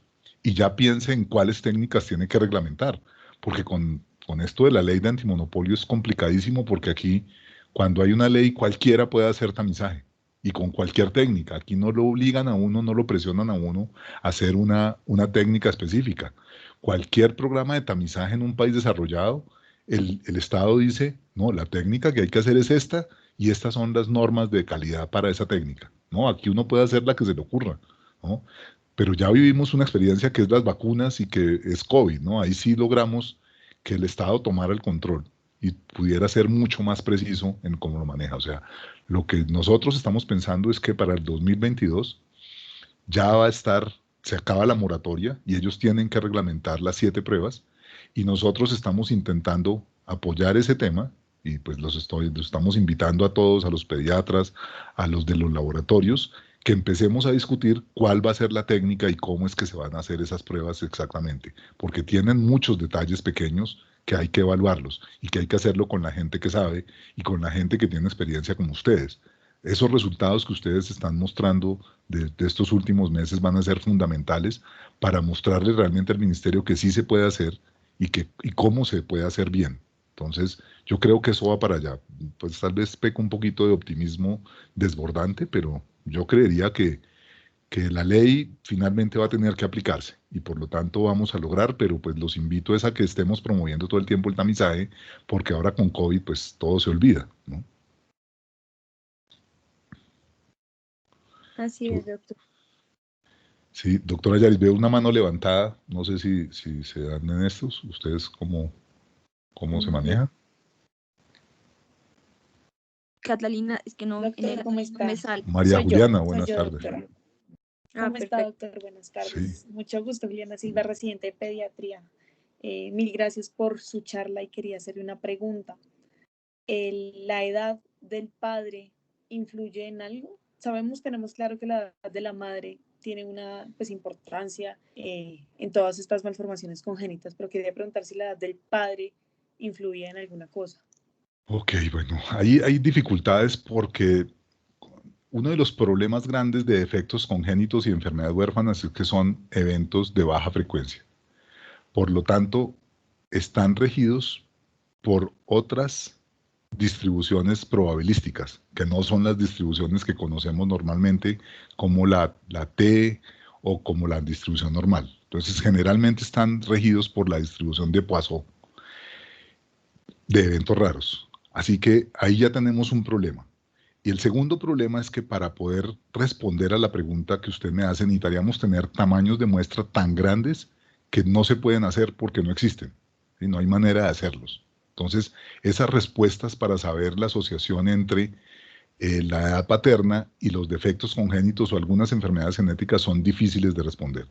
y ya piense en cuáles técnicas tiene que reglamentar, porque con esto de la ley de antimonopolio es complicadísimo porque aquí cuando hay una ley cualquiera puede hacer tamizaje y con cualquier técnica. Aquí no lo obligan a uno, no lo presionan a uno a hacer una técnica específica. Cualquier programa de tamizaje en un país desarrollado, el Estado dice, no, la técnica que hay que hacer es esta y estas son las normas de calidad para esa técnica. No, aquí uno puede hacer la que se le ocurra, ¿no? Pero ya vivimos una experiencia que es las vacunas y que es COVID, ¿no? Ahí sí logramos que el Estado tomara el control y pudiera ser mucho más preciso en cómo lo maneja. O sea, lo que nosotros estamos pensando es que para el 2022 ya se acaba la moratoria y ellos tienen que reglamentar las 7 pruebas y nosotros estamos intentando apoyar ese tema y pues los estamos invitando a todos, a los pediatras, a los de los laboratorios, que empecemos a discutir cuál va a ser la técnica y cómo es que se van a hacer esas pruebas exactamente, porque tienen muchos detalles pequeños que hay que evaluarlos y que hay que hacerlo con la gente que sabe y con la gente que tiene experiencia como ustedes. Esos resultados que ustedes están mostrando de estos últimos meses van a ser fundamentales para mostrarle realmente al ministerio que sí se puede hacer y cómo se puede hacer bien. Entonces, yo creo que eso va para allá. Pues tal vez peco un poquito de optimismo desbordante, pero yo creería que la ley finalmente va a tener que aplicarse y por lo tanto vamos a lograr, pero pues los invito a que estemos promoviendo todo el tiempo el tamizaje, porque ahora con COVID pues todo se olvida, ¿no? Así es, doctor. Sí, doctora Yaris, veo una mano levantada, no sé si se dan en estos, ¿ustedes cómo se manejan? Catalina, es que no, doctor, ¿cómo está? me sale. María Juliana, buenas tardes. Doctora. ¿Cómo está, doctor? Buenas tardes. Sí. Mucho gusto, Juliana Silva, residente de pediatría. Mil gracias por su charla y quería hacerle una pregunta. ¿La edad del padre influye en algo? Tenemos claro que la edad de la madre tiene una importancia en todas estas malformaciones congénitas, pero quería preguntar si la edad del padre influye en alguna cosa. Ok, bueno, ahí hay dificultades porque uno de los problemas grandes de defectos congénitos y enfermedades huérfanas es que son eventos de baja frecuencia. Por lo tanto, están regidos por otras distribuciones probabilísticas, que no son las distribuciones que conocemos normalmente como la T o como la distribución normal. Entonces, generalmente están regidos por la distribución de Poisson, de eventos raros. Así que ahí ya tenemos un problema. Y el segundo problema es que para poder responder a la pregunta que usted me hace, necesitaríamos tener tamaños de muestra tan grandes que no se pueden hacer porque no existen. ¿Sí? No hay manera de hacerlos. Entonces, esas respuestas para saber la asociación entre la edad paterna y los defectos congénitos o algunas enfermedades genéticas son difíciles de responder.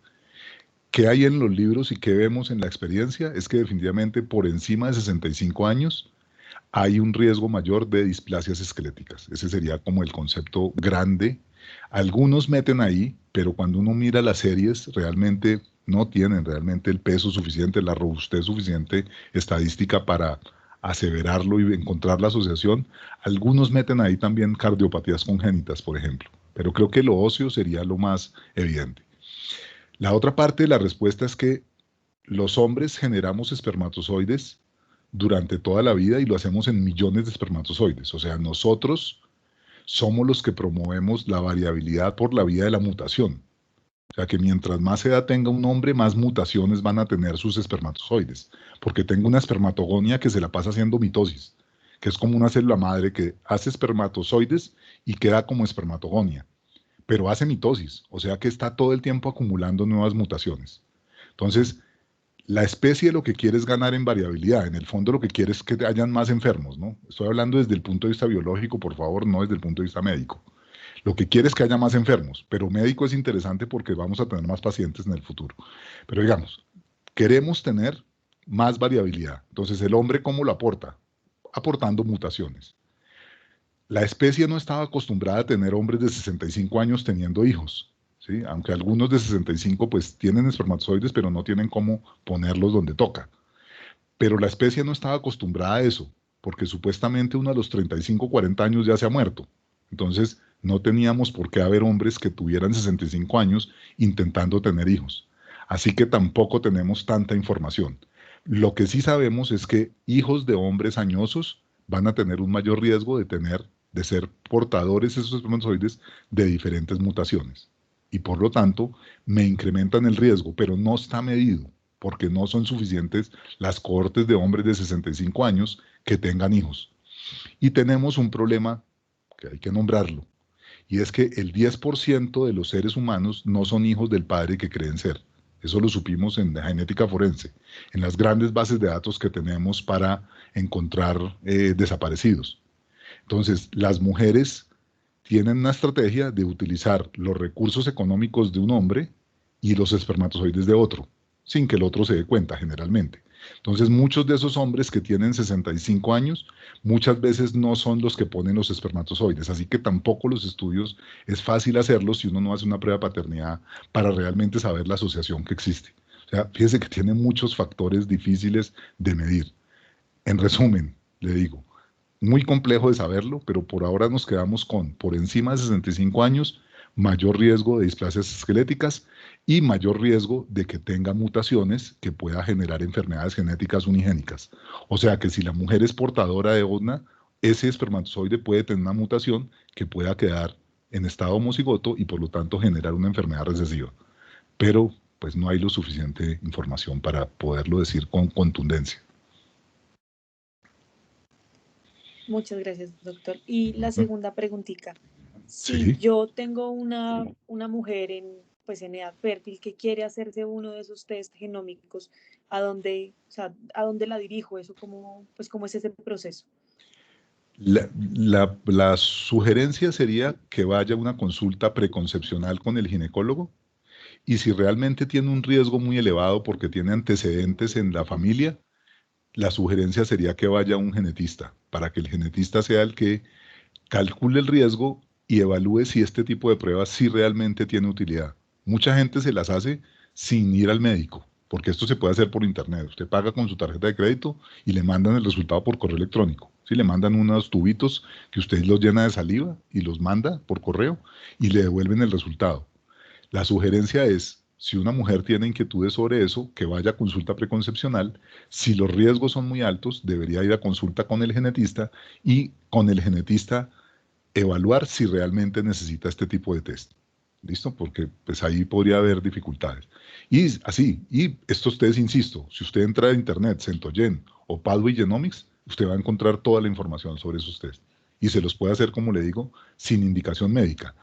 ¿Qué hay en los libros y qué vemos en la experiencia? Es que definitivamente por encima de 65 años hay un riesgo mayor de displasias esqueléticas. Ese sería como el concepto grande. Algunos meten ahí, pero cuando uno mira las series, realmente no tienen realmente el peso suficiente, la robustez suficiente estadística para aseverarlo y encontrar la asociación. Algunos meten ahí también cardiopatías congénitas, por ejemplo, pero creo que lo óseo sería lo más evidente. La otra parte de la respuesta es que los hombres generamos espermatozoides durante toda la vida y lo hacemos en millones de espermatozoides. O sea, nosotros somos los que promovemos la variabilidad por la vía de la mutación. O sea que mientras más edad tenga un hombre, más mutaciones van a tener sus espermatozoides, porque tengo una espermatogonia que se la pasa haciendo mitosis, que es como una célula madre que hace espermatozoides y queda como espermatogonia, pero hace mitosis, o sea que está todo el tiempo acumulando nuevas mutaciones. Entonces, la especie lo que quiere es ganar en variabilidad, en el fondo lo que quiere es que hayan más enfermos, ¿no? Estoy hablando desde el punto de vista biológico, por favor, no desde el punto de vista médico. Lo que quiere es que haya más enfermos, pero médico es interesante porque vamos a tener más pacientes en el futuro. Pero digamos, queremos tener más variabilidad. Entonces, ¿el hombre cómo lo aporta? Aportando mutaciones. La especie no estaba acostumbrada a tener hombres de 65 años teniendo hijos, ¿sí? Aunque algunos de 65 pues tienen espermatozoides, pero no tienen cómo ponerlos donde toca. Pero la especie no estaba acostumbrada a eso, porque supuestamente uno a los 35, 40 años ya se ha muerto. Entonces, no teníamos por qué haber hombres que tuvieran 65 años intentando tener hijos. Así que tampoco tenemos tanta información. Lo que sí sabemos es que hijos de hombres añosos van a tener un mayor riesgo de ser portadores de esos espermatozoides de diferentes mutaciones. Y por lo tanto, me incrementan el riesgo, pero no está medido, porque no son suficientes las cohortes de hombres de 65 años que tengan hijos. Y tenemos un problema que hay que nombrarlo, y es que el 10% de los seres humanos no son hijos del padre que creen ser. Eso lo supimos en la genética forense, en las grandes bases de datos que tenemos para encontrar desaparecidos. Entonces, las mujeres tienen una estrategia de utilizar los recursos económicos de un hombre y los espermatozoides de otro, sin que el otro se dé cuenta generalmente. Entonces, muchos de esos hombres que tienen 65 años, muchas veces no son los que ponen los espermatozoides, así que tampoco los estudios es fácil hacerlos si uno no hace una prueba de paternidad para realmente saber la asociación que existe. O sea, fíjese que tiene muchos factores difíciles de medir. En resumen, le digo, muy complejo de saberlo, pero por ahora nos quedamos con por encima de 65 años, mayor riesgo de displasias esqueléticas y mayor riesgo de que tenga mutaciones que pueda generar enfermedades genéticas unigénicas. O sea que si la mujer es portadora de una, ese espermatozoide puede tener una mutación que pueda quedar en estado homocigoto y por lo tanto generar una enfermedad recesiva. Pero pues no hay lo suficiente información para poderlo decir con contundencia. Muchas gracias, doctor. Y la segunda preguntita. Si Sí. yo tengo una mujer pues en edad fértil que quiere hacerse uno de esos test genómicos, ¿a dónde la dirijo? Eso ¿cómo es ese proceso? La sugerencia sería que vaya a una consulta preconcepcional con el ginecólogo y si realmente tiene un riesgo muy elevado porque tiene antecedentes en la familia, la sugerencia sería que vaya a un genetista para que el genetista sea el que calcule el riesgo y evalúe si este tipo de pruebas sí realmente tiene utilidad. Mucha gente se las hace sin ir al médico, porque esto se puede hacer por internet. Usted paga con su tarjeta de crédito y le mandan el resultado por correo electrónico. Sí, le mandan unos tubitos que usted los llena de saliva y los manda por correo y le devuelven el resultado. La sugerencia es, si una mujer tiene inquietudes sobre eso, que vaya a consulta preconcepcional. Si los riesgos son muy altos, debería ir a consulta con el genetista y con el genetista evaluar si realmente necesita este tipo de test. ¿Listo? Porque pues ahí podría haber dificultades. Y así, y estos test, insisto, si usted entra a internet, Centogen o Pathway Genomics, usted va a encontrar toda la información sobre esos test. Y se los puede hacer, como le digo, sin indicación médica.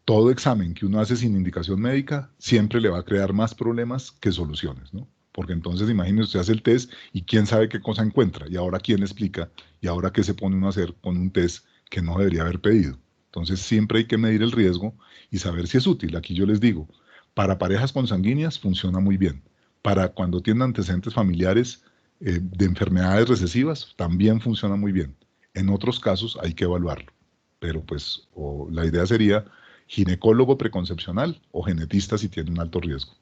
Todo examen que uno hace sin indicación médica siempre le va a crear más problemas que soluciones, ¿no? Porque entonces imagínese, usted hace el test y quién sabe qué cosa encuentra, y ahora quién le explica, y ahora qué se pone uno a hacer con un test que no debería haber pedido. Entonces siempre hay que medir el riesgo y saber si es útil. Aquí yo les digo, para parejas consanguíneas funciona muy bien. Para cuando tienen antecedentes familiares de enfermedades recesivas también funciona muy bien. En otros casos hay que evaluarlo. Pero pues la idea sería ginecólogo preconcepcional o genetista si tiene un alto riesgo.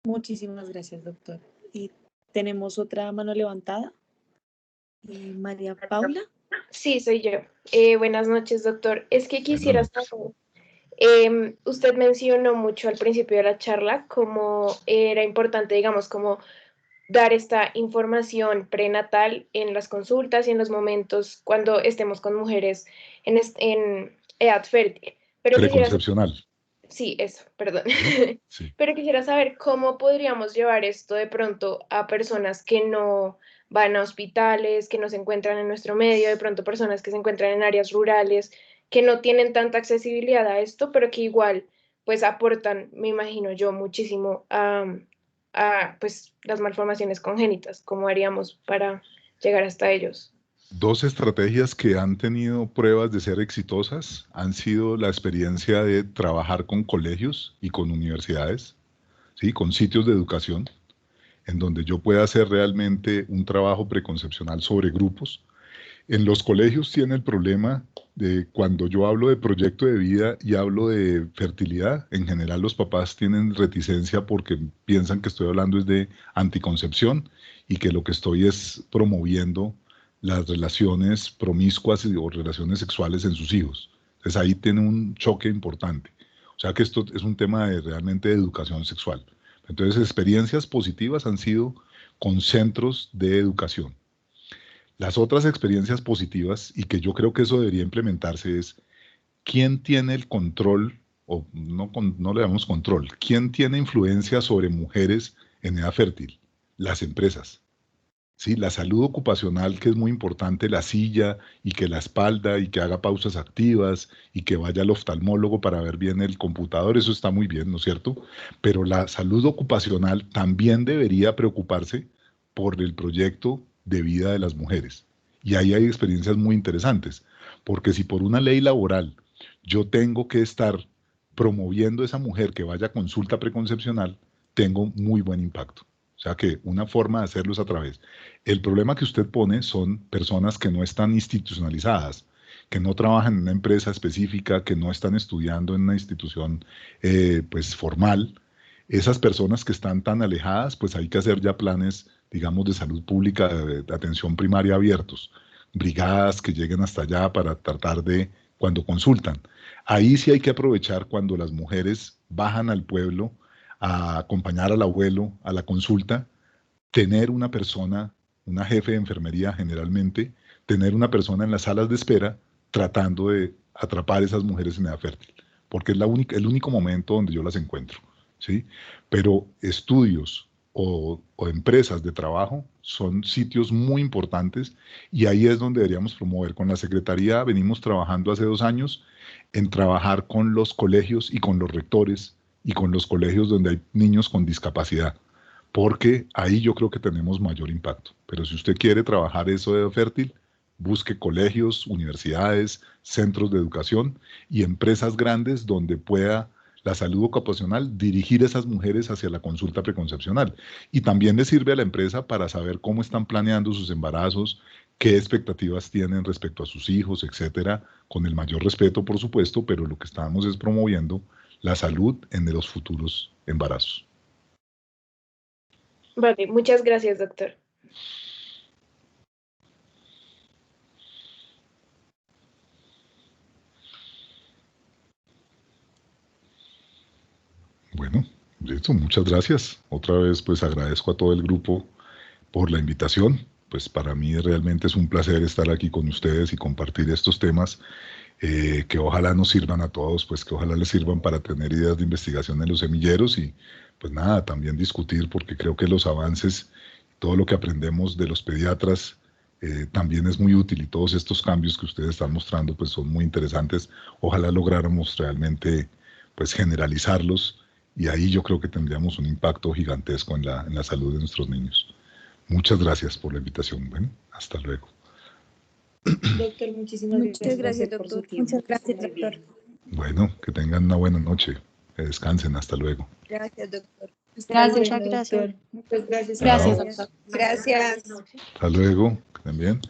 Muchísimas gracias, doctor. Y tenemos otra mano levantada. María Paula. Sí, soy yo. Buenas noches, doctor. Es que quisiera saber, usted mencionó mucho al principio de la charla cómo era importante, digamos, como dar esta información prenatal en las consultas y en los momentos cuando estemos con mujeres en edad fértil. Pero quisiera saber, Preconcepcional. sí, eso, perdón. Sí. Pero quisiera saber cómo podríamos llevar esto de pronto a personas que no van a hospitales, que no se encuentran en nuestro medio, de pronto personas que se encuentran en áreas rurales, que no tienen tanta accesibilidad a esto, pero que igual pues aportan, me imagino yo, muchísimo a pues las malformaciones congénitas. ¿Cómo haríamos para llegar hasta ellos? Dos estrategias que han tenido pruebas de ser exitosas han sido la experiencia de trabajar con colegios y con universidades, ¿sí? Con sitios de educación, en donde yo pueda hacer realmente un trabajo preconcepcional sobre grupos. En los colegios tiene el problema de cuando yo hablo de proyecto de vida y hablo de fertilidad, en general los papás tienen reticencia porque piensan que estoy hablando es de anticoncepción y que lo que estoy es promoviendo las relaciones promiscuas o relaciones sexuales en sus hijos. Entonces ahí tiene un choque importante. O sea que esto es un tema de realmente de educación sexual. Entonces experiencias positivas han sido con centros de educación. Las otras experiencias positivas, y que yo creo que eso debería implementarse, es quién tiene el control, o no, no le damos control, quién tiene influencia sobre mujeres en edad fértil. Las empresas. ¿Sí? La salud ocupacional, que es muy importante, la silla y que la espalda y que haga pausas activas y que vaya al oftalmólogo para ver bien el computador, eso está muy bien, ¿no es cierto? Pero la salud ocupacional también debería preocuparse por el proyecto de vida de las mujeres. Y ahí hay experiencias muy interesantes, porque si por una ley laboral yo tengo que estar promoviendo a esa mujer que vaya a consulta preconcepcional, tengo muy buen impacto. O sea que una forma de hacerlo es a través. El problema que usted pone son personas que no están institucionalizadas, que no trabajan en una empresa específica, que no están estudiando en una institución pues formal. Esas personas que están tan alejadas, pues hay que hacer ya planes, digamos, de salud pública, de atención primaria abiertos, brigadas que lleguen hasta allá para tratar de, cuando consultan. Ahí sí hay que aprovechar cuando las mujeres bajan al pueblo a acompañar al abuelo a la consulta, tener una persona, una jefe de enfermería generalmente, tener una persona en las salas de espera tratando de atrapar a esas mujeres en edad fértil, porque es el único momento donde yo las encuentro, ¿sí? Pero estudios o empresas de trabajo son sitios muy importantes y ahí es donde deberíamos promover. Con la Secretaría venimos trabajando hace 2 años en trabajar con los colegios y con los rectores y con los colegios donde hay niños con discapacidad, porque ahí yo creo que tenemos mayor impacto. Pero si usted quiere trabajar eso de fértil, busque colegios, universidades, centros de educación y empresas grandes donde pueda la salud ocupacional dirigir a esas mujeres hacia la consulta preconcepcional. Y también le sirve a la empresa para saber cómo están planeando sus embarazos, qué expectativas tienen respecto a sus hijos, etcétera, con el mayor respeto, por supuesto, pero lo que estamos es promoviendo la salud en los futuros embarazos. Vale, muchas gracias, doctor. Bueno, listo, muchas gracias. Otra vez, pues agradezco a todo el grupo por la invitación. Pues para mí realmente es un placer estar aquí con ustedes y compartir estos temas que ojalá nos sirvan a todos, pues que ojalá les sirvan para tener ideas de investigación en los semilleros y pues nada, también discutir porque creo que los avances, todo lo que aprendemos de los pediatras también es muy útil y todos estos cambios que ustedes están mostrando pues son muy interesantes. Ojalá lográramos realmente pues generalizarlos y ahí yo creo que tendríamos un impacto gigantesco en la salud de nuestros niños. Muchas gracias por la invitación. Bueno, hasta luego. Doctor, muchísimas Muchas gracias, por su doctor. tiempo. Muchas gracias, Muy bien. doctor. Bueno, que tengan una buena noche. Que descansen. Hasta luego. Gracias, doctor. Gracias, Muchas gracias. doctor. Muchas gracias. Chao. Gracias. Hasta luego. Que estén bien.